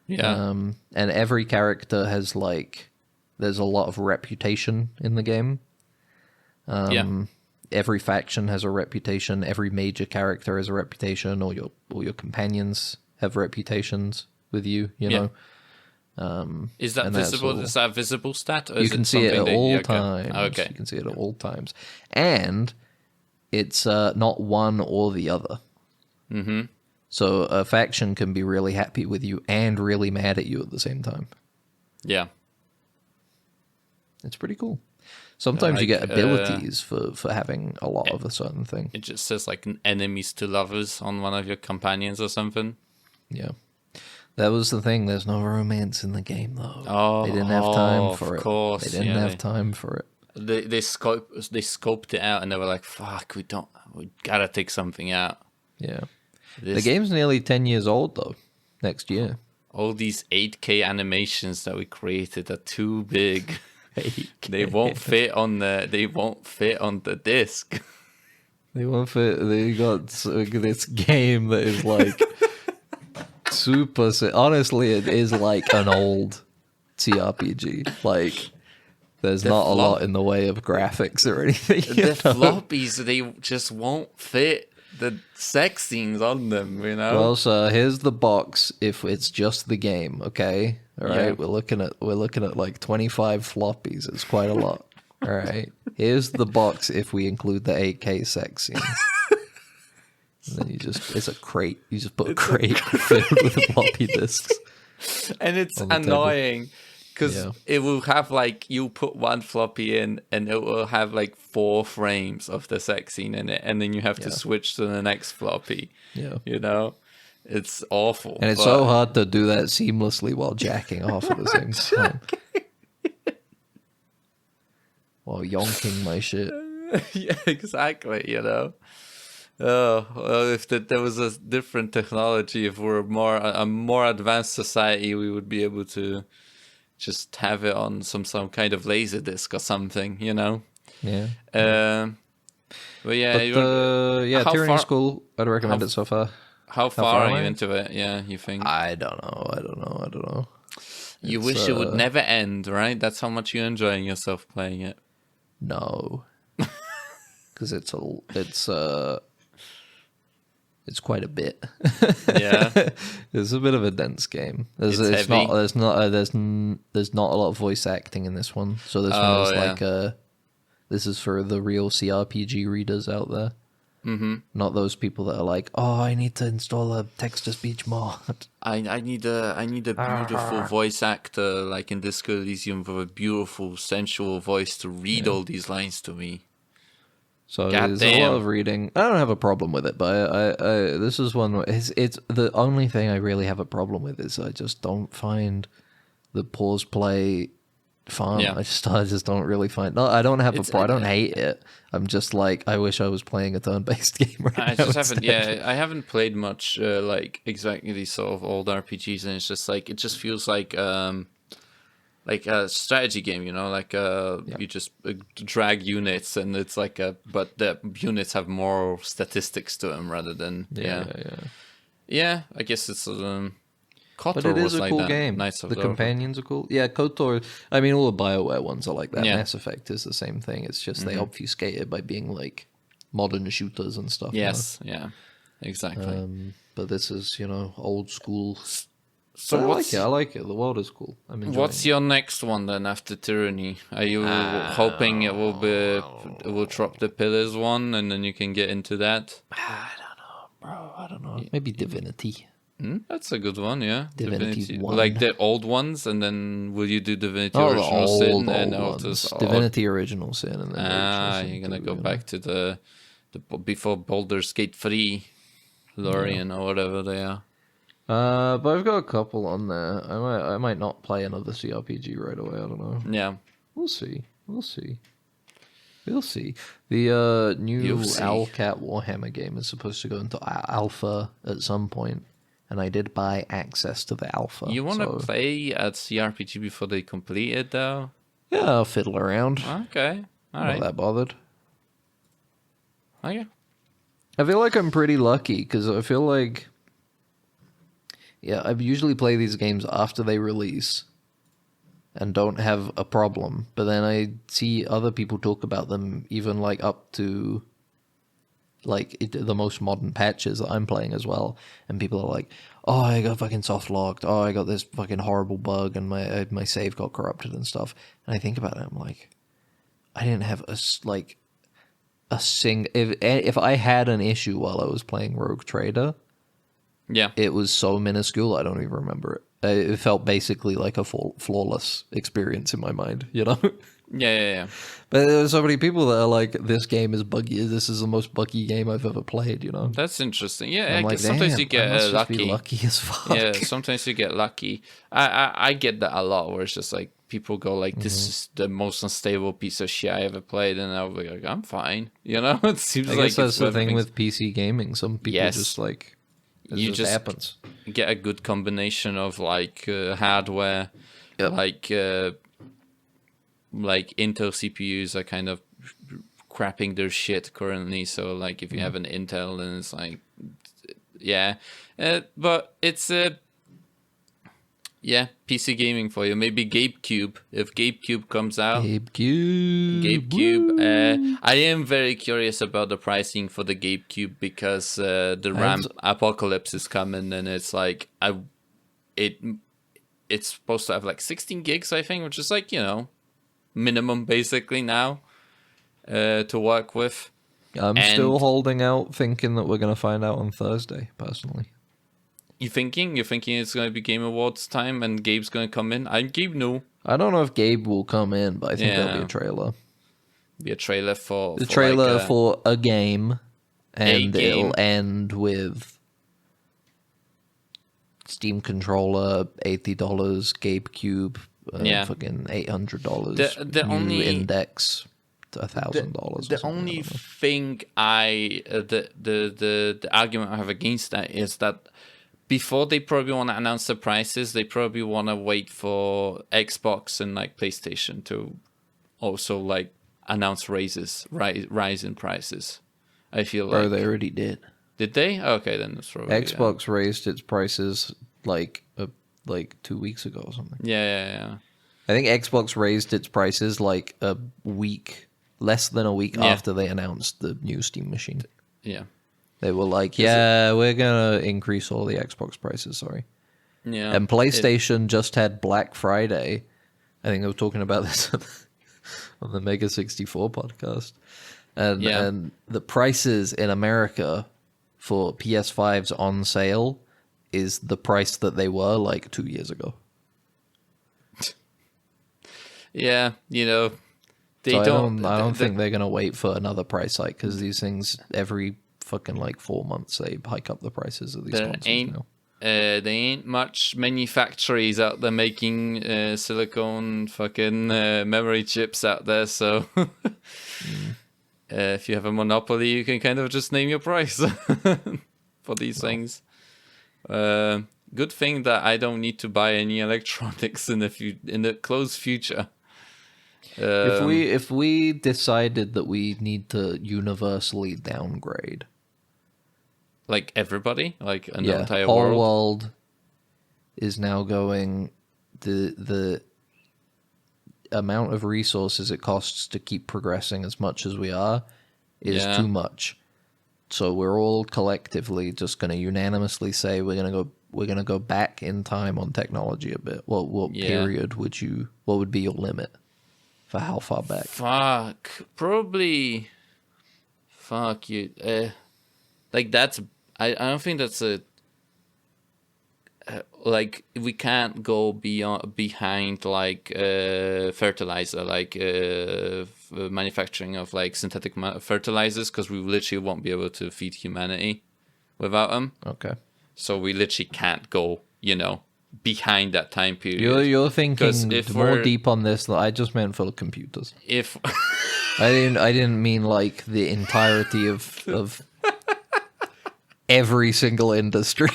Yeah. And every character has like, there's a lot of reputation in the game. Yeah. Every faction has a reputation. Every major character has a reputation, or your companions have reputations with you. You know, Is that and that's visible? all. Is that a visible stat? Or You is can see it something at that all okay. times. Okay. You can see it at all times, and it's not one or the other. Mm-hmm. So a faction can be really happy with you and really mad at you at the same time. Yeah. It's pretty cool. Sometimes you get Like, abilities for having a lot of a certain thing. It just says like enemies to lovers on one of your companions or something. Yeah. That was the thing. There's no romance in the game, though. Oh, they didn't have time for of it. course, They didn't have time for it. They scoped it out and they were like, "Fuck, we gotta take something out." Yeah. This, The game's nearly 10 years old, though, next year. all these 8K animations that we created are too big. They won't fit on the. They won't fit on the disc. They won't fit. They got this game that is like super. Honestly, it is like an old TRPG. Like, there's not a lot in the way of graphics or anything. The floppies, they just won't fit the sex scenes on them, you know? Well, so here's the box. If it's just the game, okay, all right. Yeah. We're looking at like 25 floppies. It's quite a lot. All right. Here's the box if we include the 8K sex scenes. And then it's a crate. You just put a crate filled with floppy disks. And it's on the table. annoying because Yeah. it will have like, you put one floppy in and it will have like 4 frames of the sex scene in it, and then you have to Yeah. switch to the next floppy. Yeah. You know, it's awful. And it's but- so hard to do that seamlessly while jacking off at the same time. While yonking my shit. Yeah, exactly. You know. Oh, well, if there was a different technology, if we're a more advanced society, we would be able to just have it on some kind of laser disc or something, you know. Yeah. But yeah, But how Tyranny far- School, I'd recommend how- it so far. how far far am are you I? into it? Yeah, you think I don't know. you It's, wish it would never end, right? That's how much you're enjoying yourself playing it. No. Because it's quite a bit. Yeah. It's a bit of a dense game. There's It's not heavy. there's not a lot of voice acting in this one. So this Oh, one is yeah. like this is for the real CRPG readers out there. Mm-hmm. Not those people that are like, oh, I need to install a text to speech mod. I need a beautiful voice actor like in Disco Elysium with a beautiful sensual voice to read all these lines to me. So God there's a damn. lot of reading. I don't have a problem with it, but I this is one where it's the only thing I really have a problem with is I just don't find the pause play fun. Yeah. I just don't really find. No, I don't have I don't It's- hate it. I'm just like I wish I was playing a turn-based game right now. I just haven't. instead. Yeah, I haven't played much like exactly these sort of old RPGs, and it's just like it just feels like a strategy game, you know, like you just drag units, and it's like but the units have more statistics to them rather than yeah. I guess it's KOTOR But it is was a like cool that. game. Knights of The the Old Republic. companions are cool. Yeah, KOTOR. I mean, all the BioWare ones are like that. Yeah. Mass Effect is the same thing. It's just they obfuscate it by being like modern shooters and stuff. you know? Yes, yeah, exactly. But this is old school. So I what's like it. The world is cool. I'm enjoying what's it. your next one then after Tyranny? Are you hoping it will drop the Pillars one, and then you can get into that? Bro, I don't know. Maybe Divinity. That's a good one, yeah. Divinity 1. Like the old ones, and then will you do Divinity Oh, the Original old, Sin and old Altus? ones. Divinity Original Sin and then Original Sin You're gonna 2, go back to the before Baldur's Gate 3, Lorien or whatever they are. But I've got a couple on there. I might not play another CRPG right away. I don't know. Yeah. We'll see. The new You'll see. Owlcat Warhammer game is supposed to go into alpha at some point, and I did buy access to the alpha. You want to so, play at CRPG before they complete it, though? Yeah, I'll fiddle around. Okay. All Not right. that bothered. Okay. I feel like I'm pretty lucky because I feel like, I usually play these games after they release and don't have a problem. But then I see other people talk about them even like up to like the most modern patches that I'm playing as well. And people are like, oh, I got fucking soft locked. Oh, I got this fucking horrible bug and my save got corrupted and stuff. And I think about it, I'm like, I didn't have a if I had an issue while I was playing Rogue Trader, Yeah. it was so minuscule I don't even remember it. It felt basically like a flawless experience in my mind, Yeah. But there's so many people that are like, this game is buggy. This is the most buggy game I've ever played, That's interesting. Yeah, I'm I like, guess sometimes you damn, I get must just be lucky. lucky as fuck. Yeah, sometimes you get lucky. I get that a lot, where it's just like people go like, "This is the most unstable piece of shit I ever played," and I'll be like, "I'm fine," It seems I like guess that's it's the thing everything's- with PC gaming. Some people Yes. just like, it You just just happens. get a good combination of like hardware, Yep. like Intel CPUs are kind of crapping their shit currently. So like if you have an Intel, then it's like, yeah, but it's PC gaming for you. Maybe GameCube. If GameCube comes out, GameCube. I am very curious about the pricing for the GameCube because the RAM apocalypse is coming, and it's like it's supposed to have like 16 gigs, I think, which is like minimum basically now to work with. I'm still holding out, thinking that we're going to find out on Thursday, personally. You're thinking it's going to be Game Awards time and Gabe's going to come in? Gabe, no. I don't know if Gabe will come in, but I think there'll be a trailer. Be a trailer for The trailer like, for a game, and game. it'll end with Steam controller, $80, GabeCube, fucking $800. The new only index, $1,000. The only thing the argument I have against that is that before they probably want to announce the prices, they probably want to wait for Xbox and like PlayStation to also like announce rise in prices. I feel like they already did. Did they? Okay, then it's probably Xbox raised its prices like 2 weeks ago or something. Yeah. I think Xbox raised its prices like less than a week after they announced the new Steam machine. Yeah. They were like, we're going to increase all the Xbox prices, sorry. Yeah. And PlayStation just had Black Friday. I think I was talking about this on the Mega 64 podcast. And the prices in America for PS5s on sale is the price that they were like 2 years ago. Yeah, They So don't. I don't think they're gonna wait for another price hike because these things every fucking like 4 months they hike up the prices of these There consoles now. there ain't much manufactories out there making silicone fucking memory chips out there. So if you have a monopoly, you can kind of just name your price for these things. Good thing that I don't need to buy any electronics in the close future. If we decided that we need to universally downgrade, Like everybody, like an entire whole world. is now going the amount of resources it costs to keep progressing as much as we are is too much. So we're all collectively just going to unanimously say we're going to go back in time on technology a bit. What period what would be your limit for how far back? Probably. Fuck you. Like that's. I don't think that's a. Like we can't go behind like fertilizer, like manufacturing of like synthetic fertilizers, because we literally won't be able to feed humanity without them. Okay. So we literally can't go, behind that time period. You're thinking more we're- deep on this. I just meant for the computers. If I didn't mean like the entirety of every single industry.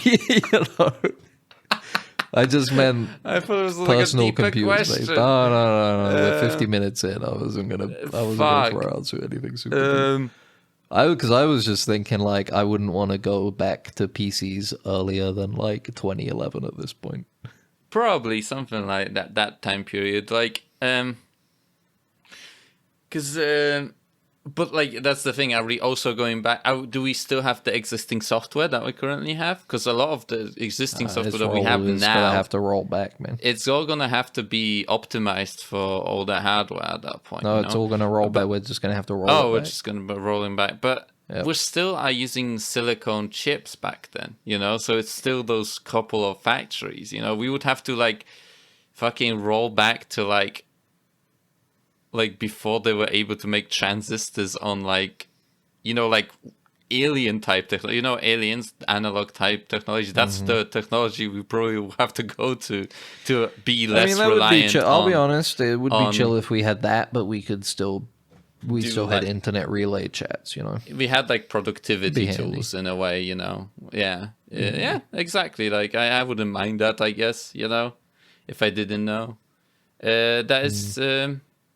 I just meant I thought it was like personal a deeper computers. question. No. We're 50 minutes in. I wasn't gonna throw out to anything super. Deep. Because I was just thinking like I wouldn't want to go back to PCs earlier than like 2011 at this point. Probably something like that time period, like because but like that's the thing. Are we also going back? Do we still have the existing software that we currently have? Because a lot of the existing software that we have now gonna have to roll back, man. it's all gonna have to be optimized for all the hardware at that point. No, it's all gonna roll back. We're just gonna have to roll. Oh, it we're back. just gonna be rolling back, but we still are using silicone chips back then. So it's still those couple of factories. We would have to like fucking roll back to like before they were able to make transistors on like alien type technology, aliens, analog type technology. That's the technology we probably will have to go to be less that reliant. Would be chill. I'll be on- honest, it would be chill if we had that, but we could still had like- internet relay chats, We had like productivity Be handy. tools in a way, Yeah, yeah, exactly. Like I wouldn't mind that, I guess, if I didn't know. That is.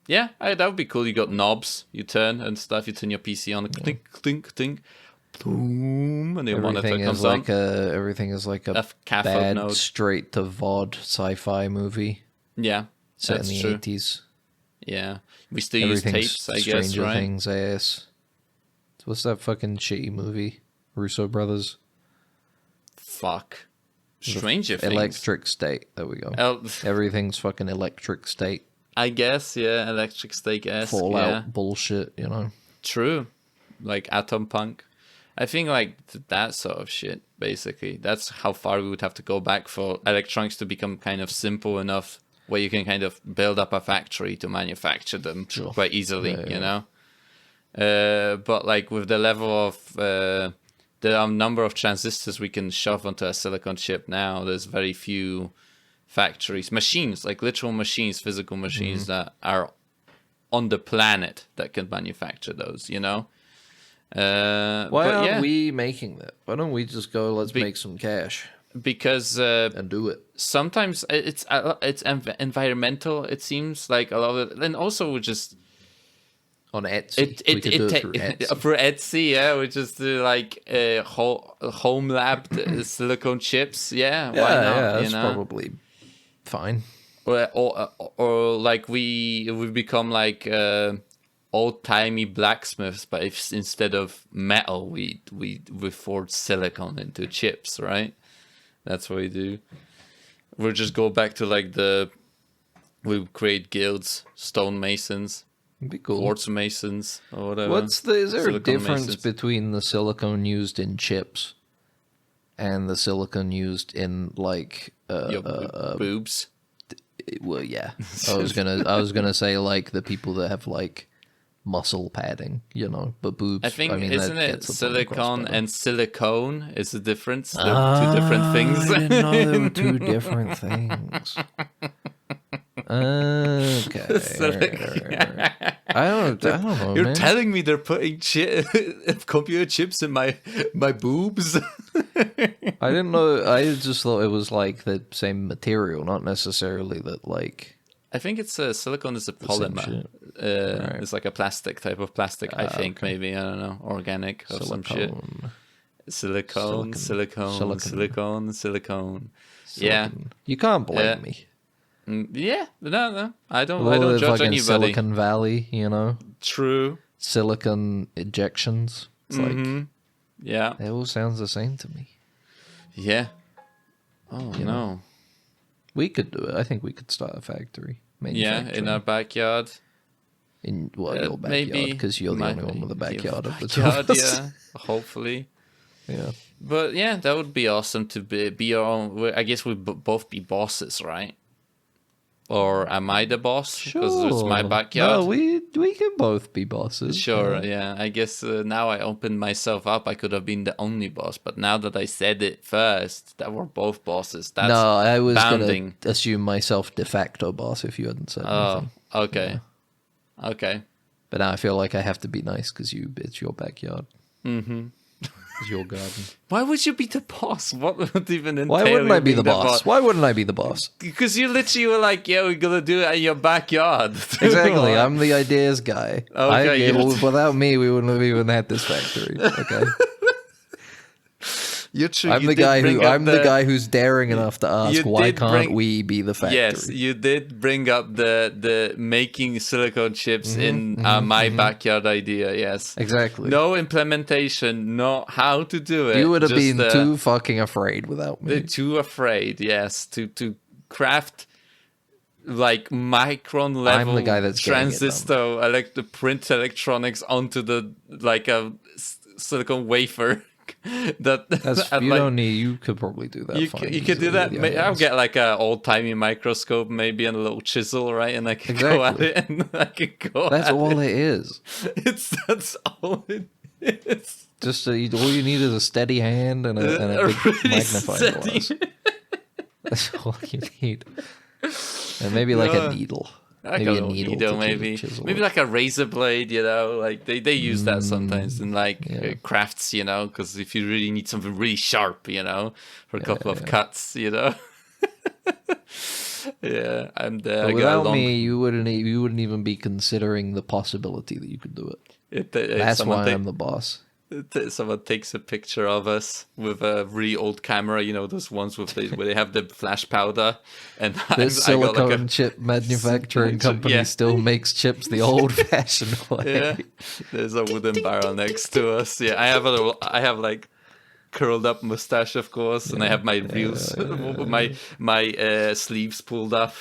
Yeah, that would be cool. You got knobs, you turn and stuff. You turn your PC on, clink, clink, clink, boom, and the monitor comes on. Everything is like a cathode bad node. straight to VOD sci-fi movie Yeah, set that's in the true. 80s. Yeah, we still use Everything's tapes, I guess, Stranger right? Things ass. What's that fucking shitty movie? Russo brothers. Fuck. Stranger Things. Electric State. There we go. Everything's fucking Electric State. I guess, yeah, Electric State-esque, Fallout bullshit, True. Like Atom Punk. I think like that sort of shit, basically. That's how far we would have to go back for electronics to become kind of simple enough where you can kind of build up a factory to manufacture them quite easily, but like with the level of the number of transistors we can shove onto a silicon chip now, there's very few factories, machines, like literal machines, physical machines that are on the planet that can manufacture those, Why aren't we making that? Why don't we just go, let's make some cash? Because and do it. Sometimes it's environmental, it seems like a lot of it, and also we just on Etsy. We could do it through Etsy. For Etsy, yeah, we just do like home labbed silicone chips. Yeah, why not? Yeah, that's probably fine. Or like we become like old timey blacksmiths, but if instead of metal we forge silicon into chips, right? That's what we do. We'll just go back to like we create guilds, stonemasons. It'd be cool. Quartz masons or whatever. Is there a difference masons. between the silicone used in chips and the silicone used in like boobs? Well, yeah. I was gonna say like the people that have like muscle padding, but boobs. I think mean, isn't that it gets the point across silicone better. and silicone is the difference? They're two different things. I didn't know there were two different things. Okay. Right. I don't know, You're man. telling me they're putting computer chips in my boobs? I didn't know. I just thought it was like the same material, not necessarily that like. I think it's silicone is a same polymer. shit. Right. It's like a plastic type of plastic. I think okay. maybe I don't know, organic or some shit. Silicone. Silicone. Yeah, You can't blame me. yeah. No. I don't All the judge fucking anybody. Silicon Valley, True. silicon ejections. It's like Yeah. it all sounds the same to me. Yeah. Oh no. We could do it. I think we could start a factory. Yeah, in our backyard. In your backyard, Maybe because you're the my- only one with a backyard of the two backyard, of us. yeah. Hopefully. Yeah. But yeah, that would be awesome to be your own. I guess we'd both be bosses, right? Or am I the boss? Because it's my backyard. No, we can both be bosses. Sure, yeah. I guess now I opened myself up. I could have been the only boss, but now that I said it first, that we're both bosses. That's No, I was bounding. gonna assume myself de facto boss if you hadn't said Oh, anything. okay. Okay. But now I feel like I have to be nice because it's your backyard. Mm-hmm. It's your garden. Why would you be the boss? What would even entail Why wouldn't you I be the being boss? Why wouldn't I be the boss? Because you literally were like, yeah, we're going to do it in your backyard. Exactly. I'm the ideas guy. Okay, Without me, we wouldn't have even had this factory. Okay. You're true. I'm you the did guy bring who up I'm the guy who's daring enough to ask you why did can't bring- we be the factory? Yes, you did bring up the making silicone chips in my backyard idea. Yes, Exactly. No implementation, no how to do it. You would have just, been too fucking afraid without me. too afraid. Yes, to craft like micron level the guy that's getting it done. transistor print electronics onto the like a silicone wafer. That's you don't need. You could probably do that. You could do easily that. with the I'll ideas. get like a old timey microscope, maybe, and a little chisel, right? And I can go at Exactly. it, and I can go. That's at all it. it is. That's all it is. Just all you need is a steady hand and a big really magnifying steady- glass. That's all you need. And maybe like a needle. Like Maybe a little needle, to maybe chisel maybe it. like a razor blade, like they use that sometimes in like yeah. crafts, because if you really need something really sharp, for a couple of cuts, Yeah, I'm there. But without me, you wouldn't even be considering the possibility that you could do it. That's why I'm the boss. Someone takes a picture of us with a really old camera, those ones where they have the flash powder, and This I got silicone chip manufacturing company yeah. still makes chips the old-fashioned way. Yeah, there's a wooden barrel next to us. Yeah, I have like curled up mustache, of course, and I have my reels, my sleeves pulled up.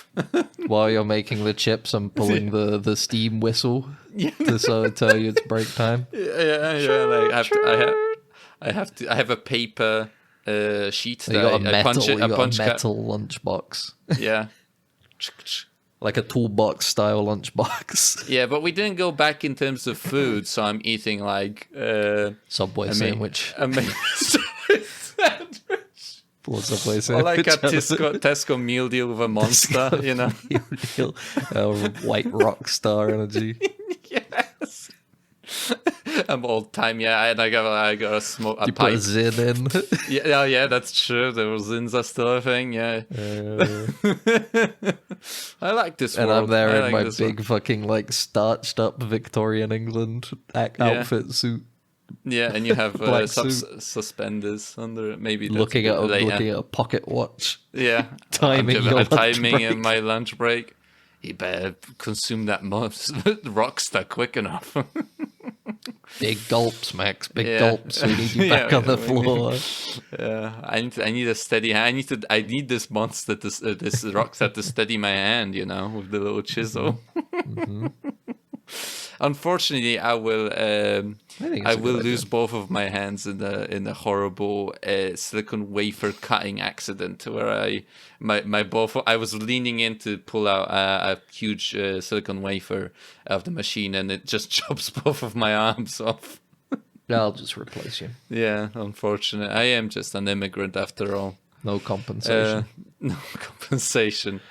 While you're making the chips, I'm pulling the steam whistle Yeah. to tell you it's break time. Yeah. Like I have a paper sheet So you that got I punch it. you I got punch a metal lunchbox, Yeah. like a toolbox style lunchbox. Yeah, but we didn't go back in terms of food, so I'm eating like Subway sandwich. sandwich. Full Subway Or sandwich. like a Tesco meal deal with a monster, White rock star energy. Yes. I'm old time, yeah, and I got a smoke a You put pipe. a zin in. Yeah, that's true. The zins are still a thing, yeah. I like this And world. I'm there I in like my this big world. fucking like starched up Victorian England outfit suit, Yeah, and you have black suit. suspenders under it. Maybe that's looking at later. a pocket watch. Yeah, Timing I'm your lunch timing break. in my lunch break. You better consume that rockstar quick enough. Big gulps, Max. Big Yeah. gulps. We need you back Yeah, on the we floor. Yeah, I need a steady hand. I need this monster, this rockstar to steady my hand, with the little chisel. unfortunately, I will. think I it's a will good lose idea. both of my hands in a horrible silicon wafer cutting accident where I was leaning in to pull out a huge silicon wafer of the machine, and it just chops both of my arms off. I'll just replace you. Yeah, unfortunate. I am just an immigrant after all. No compensation. No compensation.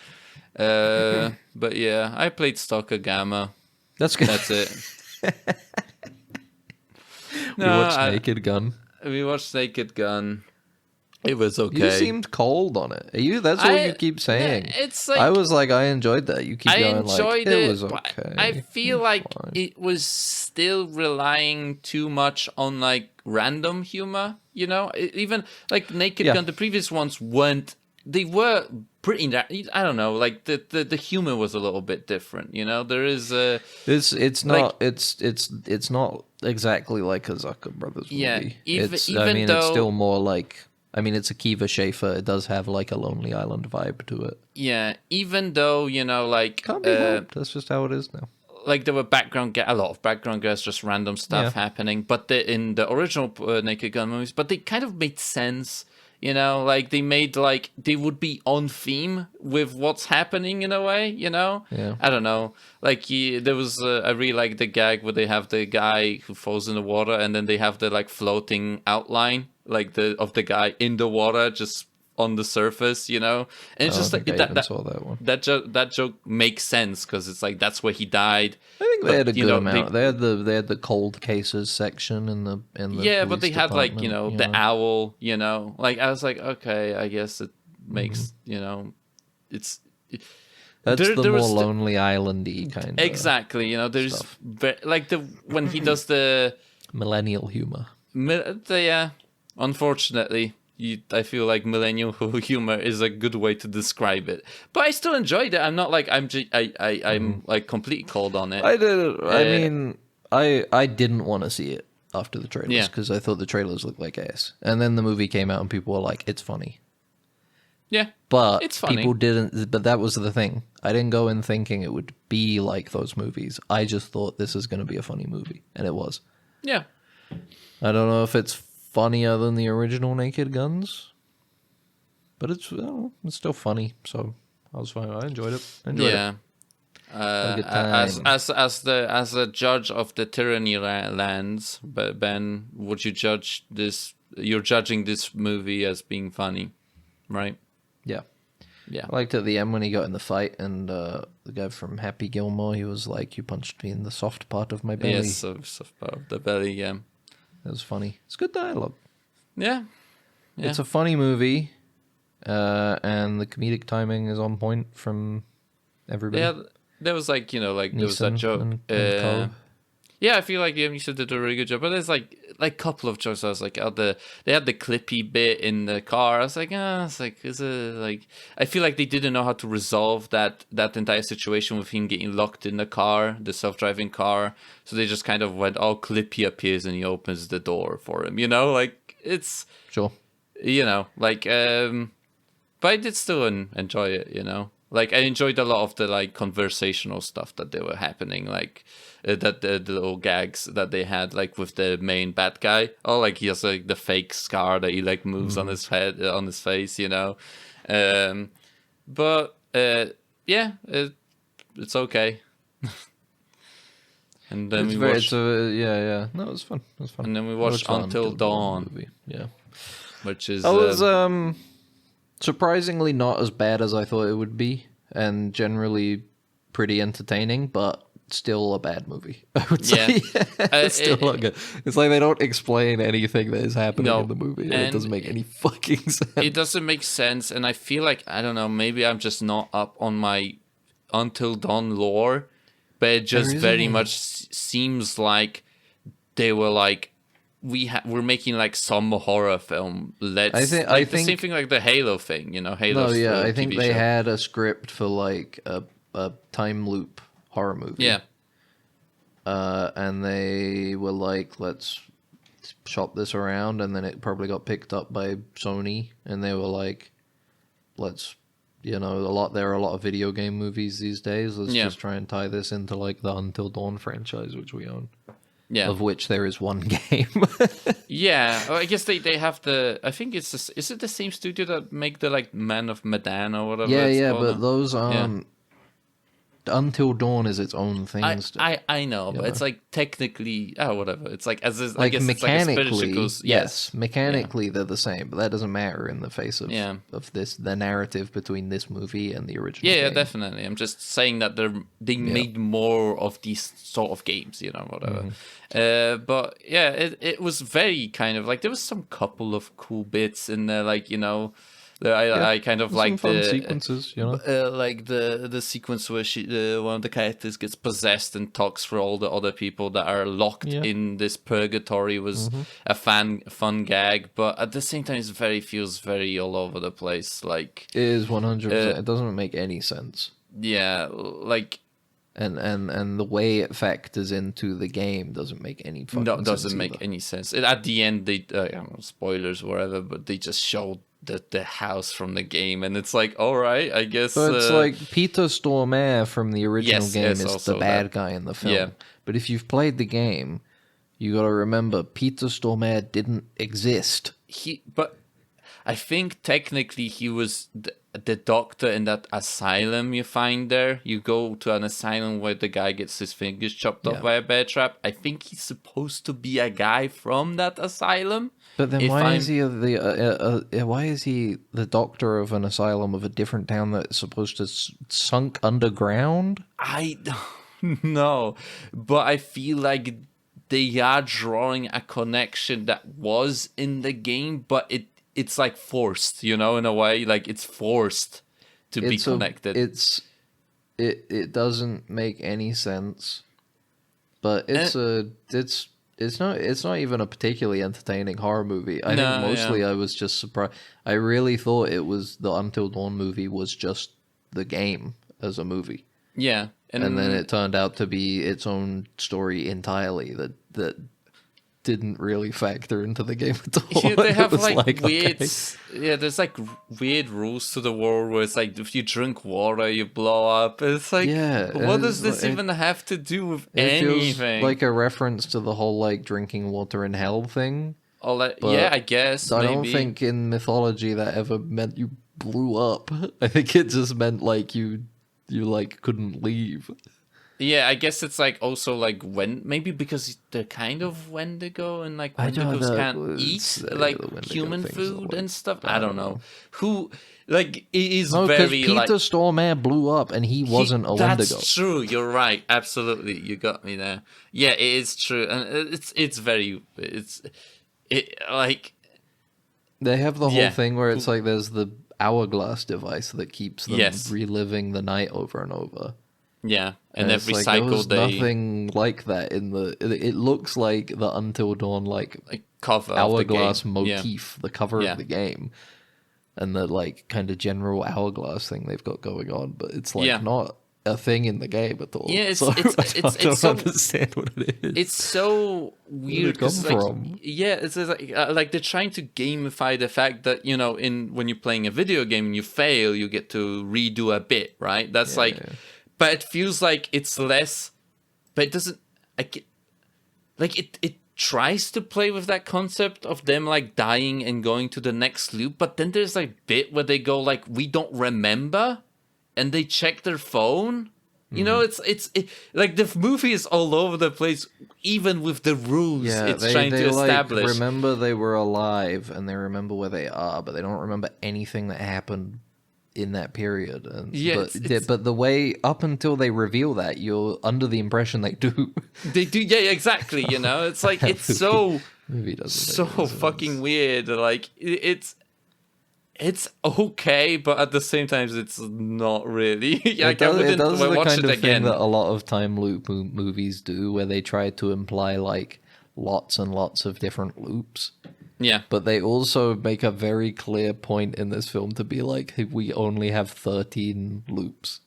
But yeah, I played Stalker Gamma. That's good. That's it. We No, watched Naked Gun. we watched Naked Gun. It was You okay. seemed cold on it. That's all you keep saying. It's like I was like, I enjoyed that. You keep I going enjoyed like, it. was but okay. I feel like fine. it was still relying too much on like random humor. You know, even like Naked Yeah. Gun. The previous ones weren't. They were pretty. I don't know. Like the humor was a little bit different. You know, there is a. It's like- not it's not exactly like a Zucker Brothers movie. Yeah, even it's though- still more like. I mean, it's a Kiva Schaefer. It does have like a Lonely Island vibe to it. Yeah, even though you know, like Can't be helped. That's just how it is now. like there were a lot of background guys, just random stuff happening. But in the original Naked Gun movies, but they kind of made sense. You know, like they made like they would be on theme with what's happening in a way. You know, Yeah. I don't know. Like there was, I really like the gag where they have the guy who falls in the water, and then they have the like floating outline, like of the guy in the water, just on the surface. You know, and it's just I like think I even that. saw that one. That joke makes sense because it's like that's where he died. I think they had a you good know, amount. They had the cold cases section in the Yeah, but they police had like department, the owl. You know, like I was like, okay, I guess it makes you know, it's. That's there- the there more was Lonely Islandy kind of Exactly, you know, there's stuff. like when he does the millennial humor. yeah. Unfortunately, I feel like millennial humor is a good way to describe it. But I still enjoyed it. I'm not like I'm like completely cold on it. I did. I mean, I didn't want to see it after the trailers Yeah. because I thought the trailers looked like ass. And then the movie came out and people were like, "It's funny." Yeah, But it's funny. people didn't. But that was the thing. I didn't go in thinking it would be like those movies. I just thought this is going to be a funny movie, and it was. Yeah, I don't know if it's funnier than the original Naked Guns, but it's still funny. So I was fine. I enjoyed it. yeah. a good As a judge of the tyranny lands, but Ben, would you judge this? You're judging this movie as being funny, right? Yeah. Yeah. I liked at the end when he got in the fight and the guy from Happy Gilmore, he was like, "You punched me in the soft part of my belly." Yes, of the belly. Yeah. That was funny. It's good dialogue. Yeah. Yeah. It's a funny movie, and the comedic timing is on point from everybody. Yeah, there was like there was that Neeson joke. and Cole. Yeah, I feel like you said they did a really good job. But there's like a couple of jokes. I was like, they had the clippy bit in the car. I was like, is it like? I feel like they didn't know how to resolve that entire situation with him getting locked in the car, the self-driving car. So they just kind of went, oh, Clippy appears and he opens the door for him. You know, like it's Sure. like but I did still enjoy it. You know. Like I enjoyed a lot of the like conversational stuff that they were happening, like that the little gags that they had, like with the main bad guy. Oh, like he has like the fake scar that he like moves on his head, on his face, you know. But yeah, it's okay. And then It's we very, watched, yeah. No, it was fun. It was fun. and then we I watched the Until Dawn, movie. Yeah. which is That was surprisingly not as bad as I thought it would be, and generally pretty entertaining, but still a bad movie. I would say. It's still not good. It's like they don't explain anything that is happening No, in the movie, and it and doesn't make any fucking sense. it doesn't make sense, and I feel like I don't know, maybe I'm just not up on my Until Dawn lore, but it just There very isn't. much seems like they were like we're making like some horror film. I think- the same thing like the Halo thing, you know, Halo. No, yeah, I think they had a script for like a time loop horror movie. Yeah, And they were like, let's shop this around, and then it probably got picked up by Sony, and they were like, let's you know, there are a lot of video game movies these days. Let's just try and tie this into like the Until Dawn franchise, which we own. Yeah. Of which there is one game. Yeah, well, I guess they have the. I think is it the same studio that make the like Man of Medan or whatever? Yeah, called? but those Until Dawn is its own thing. I know, but it's like technically, whatever. It's like as I guess mechanically, it's like yes, mechanically they're the same, but that doesn't matter in the face of the narrative between this movie and the original. Yeah, game. definitely. I'm just saying that they made more of these sort of games, you know, whatever. But yeah, it was very kind of like there was some couple of cool bits in there, like, you know. I kind of like some fun the sequences, you know, like the sequence where one of the characters gets possessed and talks for all the other people that are locked in this purgatory was a fun gag, but at the same time it feels very all over the place. Like it is 100%. It doesn't make any sense. Yeah, like. And the way it factors into the game doesn't make any fucking sense. No, doesn't make any sense. At the end, they I don't know, spoilers or whatever, but they just showed the house from the game, and it's like, all right, I guess. So it's like Peter Stormare from the original game is the bad guy in the film. Yeah. But if you've played the game, you got to remember Peter Stormare didn't exist. But I think technically he was the doctor in that asylum you find there. You go to an asylum where the guy gets his fingers chopped off by a bear trap. I think he's supposed to be a guy from that asylum. But then why is he the doctor of an asylum of a different town that's supposed to sunk underground? I don't know, but I feel like they are drawing a connection that was in the game, but it's like forced, you know, in a way, like it's forced to be connected. It doesn't make any sense, but it's not even a particularly entertaining horror movie. I think mostly I was just surprised. I really thought it was the Until Dawn movie was just the game as a movie. Yeah, and then it turned out to be its own story entirely that didn't really factor into the game at all. Yeah, they have like weird. Okay. Yeah, there's like weird rules to the world where it's like if you drink water, you blow up. It's like, what does this even have to do with anything? Feels like a reference to the whole like drinking water in hell thing. Yeah, I guess. I don't think in mythology that ever meant you blew up. I think it just meant like you like couldn't leave. Yeah, I guess it's like also like when maybe because they're kind of Wendigo and like Wendigos can't eat like human food and stuff. I don't know. Who like it is very Peter like Stormare blew up and he wasn't a Wendigo. That's true. You're right. Absolutely, you got me there. Yeah, it is true, and it's like they have the whole thing where it's like there's the hourglass device that keeps them reliving the night over and over. Yeah, and every like, cycle nothing like that in the. It looks like the Until Dawn like cover hourglass of the game. motif, the cover of the game, and the like kind of general hourglass thing they've got going on, but it's like not a thing in the game at all. Yeah, I don't understand what it is. It's so weird. Where did it come from? Yeah, it's like they're trying to gamify the fact that, you know, when you're playing a video game and you fail, you get to redo a bit, right? That's but it feels like it's less, but it doesn't. It tries to play with that concept of them like dying and going to the next loop, but then there's like bit where they go like, we don't remember, and they check their phone. You know, it's like the movie is all over the place, even with the rules it's trying to establish. Like, remember they were alive and they remember where they are, but they don't remember anything that happened in that period. And, but the way up until they reveal that, you're under the impression they do. They do, yeah, exactly. You know, it's like it's so movie doesn't so fucking weird. Like it's okay, but at the same time, it's not really. It does the kind of thing that a lot of time loop movies do, where they try to imply like lots and lots of different loops. Yeah, but they also make a very clear point in this film to be like, we only have 13 loops.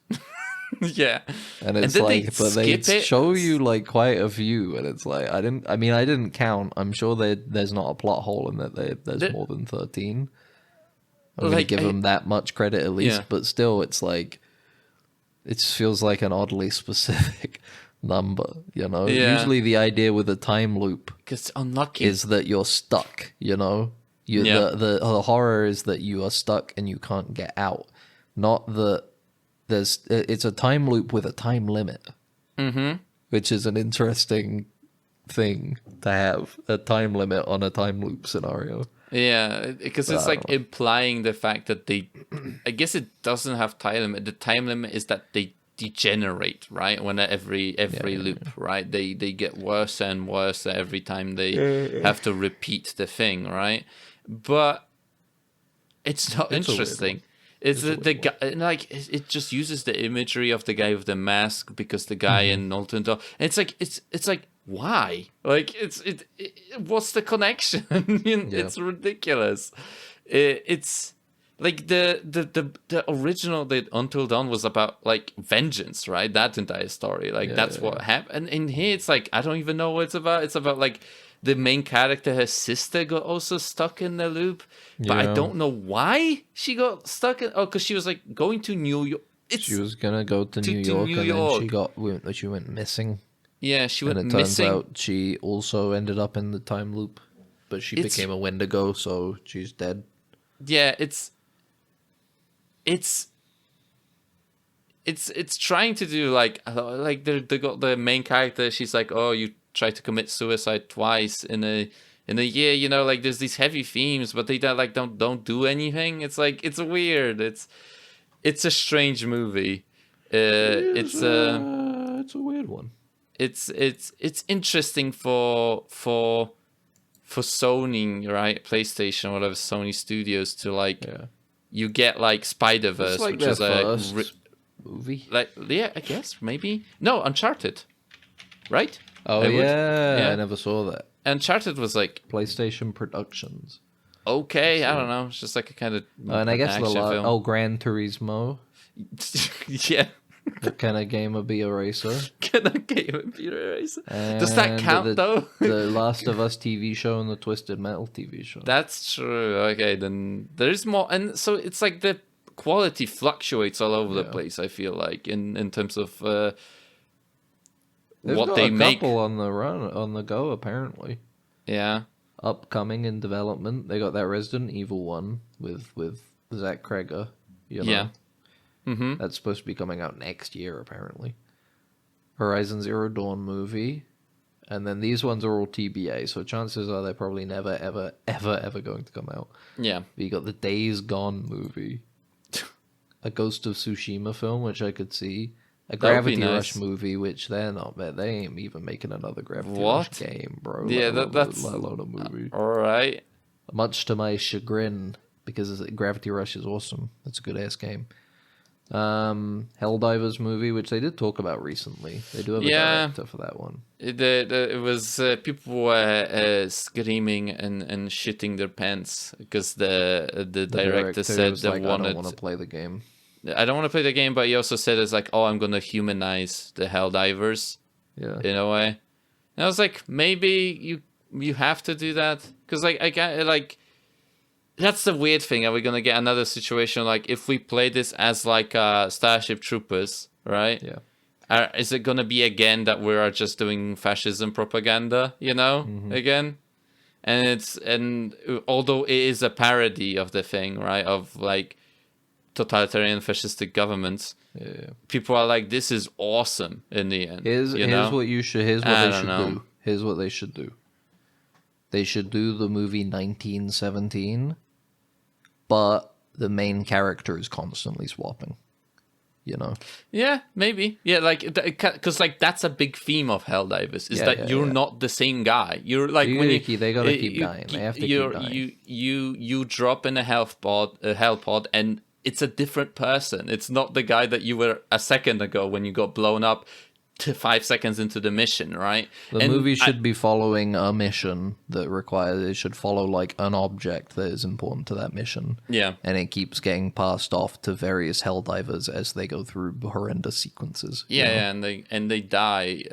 Yeah, and it's like, but they show you like quite a few, and it's like I didn't count. I'm sure there's not a plot hole in that there's more than 13. I'm going to give them that much credit at least, Yeah. but still, it's like, it just feels like an oddly specific number, you know? Yeah. Usually the idea with a time loop Because unlucky. is that you're stuck, you know? Yeah. The horror is that you are stuck and you can't get out. Not that it's a time loop with a time limit. Mm-hmm. Which is an interesting thing to have, a time limit on a time loop scenario. Yeah, because it's like implying the fact that I guess it doesn't have time limit. The time limit is that they degenerate, right? When every loop, right? They get worse and worse every time they have to repeat the thing, right? But it's not interesting. It's the guy, like it just uses the imagery of the guy with the mask because the guy in Knowlton. And it's like why? Like what's the connection? It's ridiculous. It's like the original, the Until Dawn was about like vengeance, right? That entire story, like that's what happened. And in here, it's like I don't even know what it's about. It's about like the main character, her sister, got also stuck in the loop, but I don't know why she got stuck in. Oh, because she was like going to New York. She was gonna go to New York, and then she went missing. Yeah, she went and it missing. turns out she also ended up in the time loop, but she became a Wendigo, so she's dead. Yeah, it's trying to do like they got the main character. She's like, oh, you tried to commit suicide twice in a year. You know, like there's these heavy themes, but they don't do anything. It's like it's weird. It's a strange movie. It's a weird one. It's interesting for Sony, right? PlayStation, whatever, Sony Studios to like. Yeah. You get like Spider-Verse, like which is a movie. Like I guess maybe no Uncharted, right? Oh yeah, I never saw that. Uncharted was like PlayStation Productions. Okay, I don't know. It's just like a kind of and I guess film. Gran Turismo. Yeah. What kind of game would be a racer? Can a game be a racer? Does that count though? The Last of Us TV show and the Twisted Metal TV show. That's true. Okay, then there's more, and so it's like the quality fluctuates all over the place. I feel like in terms of what they make. Couple on the go apparently. Yeah. Upcoming in development. They got that Resident Evil one with Zach Kreger. You know? Yeah. Mm-hmm. That's supposed to be coming out next year, apparently. Horizon Zero Dawn movie. And then these ones are all TBA, so chances are they're probably never, ever, ever, ever going to come out. Yeah. But you got the Days Gone movie. A Ghost of Tsushima film, which I could see. A Gravity Rush movie, which they're not. They ain't even making another Gravity Rush game, bro. Yeah, that's let alone a movie. All right. Much to my chagrin, because Gravity Rush is awesome. It's a good ass game. Helldivers movie, which they did talk about recently. They do have a director for that one. It was people were screaming and shitting their pants because the director said they like, I don't want to play the game. I don't want to play the game, but he also said it's like, oh, I'm going to humanize the Helldivers. Yeah. In a way. And I was like, maybe you have to do that? Because like I can't like. That's the weird thing. Are we gonna get another situation like if we play this as like Starship Troopers, right? Yeah. Is it gonna be again that we are just doing fascism propaganda, you know, again? And although it is a parody of the thing, right, of like totalitarian fascistic governments, people are like, this is awesome in the end. Here's what they should do. They should do the movie 1917, but the main character is constantly swapping. You know? Yeah, maybe. Yeah, like because like that's a big theme of Helldivers is that you're not the same guy. You're like they gotta keep dying. They have to keep dying. You drop in a hell pod, and it's a different person. It's not the guy that you were a second ago when you got blown up. To 5 seconds into the mission, right? The movie should be following a mission that requires it should follow like an object that is important to that mission. Yeah. And it keeps getting passed off to various Helldivers as they go through horrendous sequences. Yeah, and they die.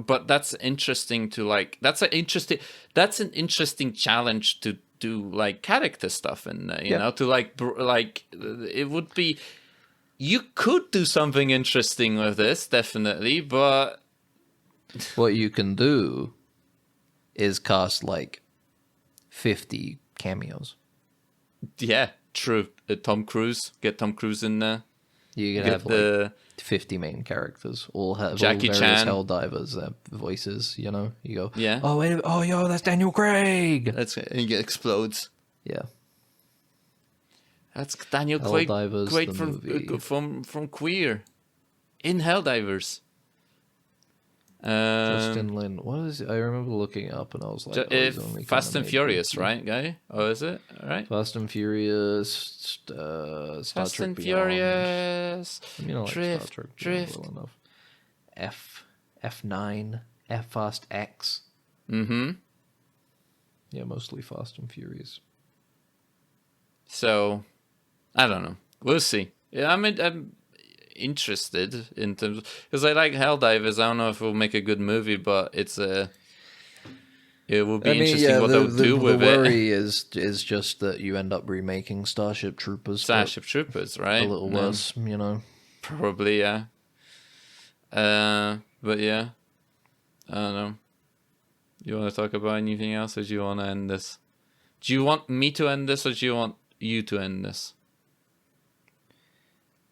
But that's interesting to like that's an interesting challenge to do like character stuff and you know, to like it would be. You could do something interesting with this, definitely, but what you can do is cast like 50 cameos. Yeah, true. Tom Cruise, get Tom Cruise in there. You can Get have like 50 main characters, all have Jackie all various Chan. Helldivers, their voices. You know, you go, Yeah. oh wait, oh yo, that's Daniel Craig. And he explodes. Yeah, That's Daniel Craig, Helldivers, great the movie. from Queer, in Helldivers. Justin Lin. What is it? I remember looking it up and I was like, he's only Fast kinda and made Furious, good. right, guy? Oh, is it? All right. Fast and Furious, Star Fast Trek and Beyond. Furious. I mean, I like Drift, Star Trek Beyond Drift. well enough. F9, F Fast X. Mm-hmm. Yeah, mostly Fast and Furious. So, I don't know. We'll see. Yeah, I'm interested in terms because I like Helldivers. I don't know if it will make a good movie, but it will be interesting what they'll do with the it. worry is just that you end up remaking Starship Troopers. Starship Troopers, right? A little No, worse, you know. probably, yeah. But yeah, I don't know. You want to talk about anything else, or do you want to end this? Do you want me to end this, or do you want you to end this?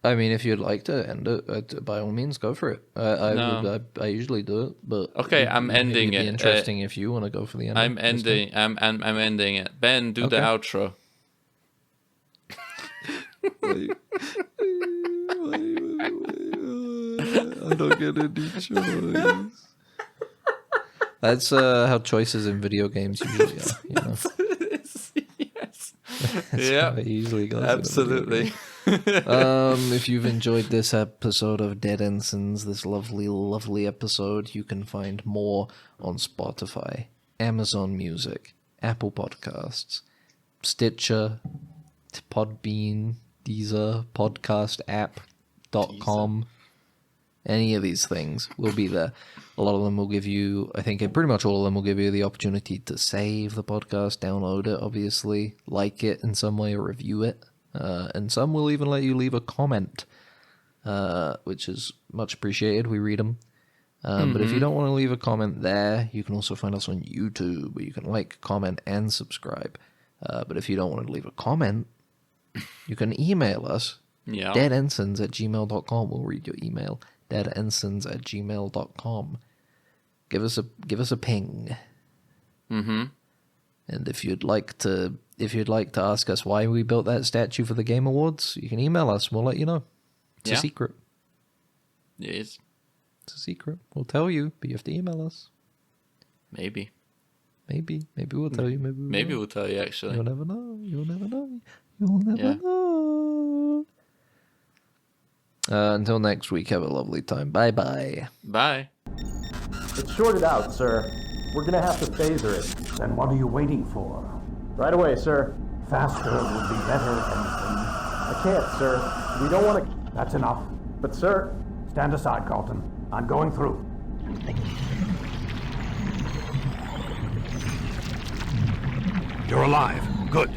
I mean, if you'd like to end it, by all means, go for it. No. I usually do it, but Okay, I'm ending it'd be it. interesting if you want to go for the end. I'm ending. I'm ending it. Ben, do the Okay. outro. I don't get any choice. That's how choices in video games usually are. You know? Yes. That's Yeah. how it usually goes. in a video Absolutely. game. If you've enjoyed this episode of Dead Ensigns, this lovely episode, you can find more on Spotify, Amazon Music, Apple Podcasts, Stitcher, Podbean, Deezer, podcastapp.com. Any of these things will be there. A lot of them will give you, I think pretty much all of them will give you the opportunity to save the podcast, download it, obviously, like it in some way, or review it. And some will even let you leave a comment, which is much appreciated. We read them. But if you don't want to leave a comment there, you can also find us on YouTube, where you can like, comment, and subscribe. But if you don't want to leave a comment, you can email us, Yeah. deadensigns@gmail.com. We'll read your email, deadensigns@gmail.com. Give us a ping. Mm-hmm. And if you'd like to ask us why we built that statue for the Game Awards, you can email us. We'll let you know. It's a secret. Yes. It's a secret. We'll tell you, but you have to email us. Maybe. Maybe we'll tell you. Maybe we'll tell you, actually. You'll never know. You'll never know. You'll never Yeah. know. Until next week, have a lovely time. Bye-bye. Bye. It's shorted out, sir. We're gonna have to phaser it. Then what are you waiting for? Right away, sir. Faster would be better, Ensign. I can't, sir. We don't want to... That's enough. But, sir... Stand aside, Carlton. I'm going through. You're alive. Good.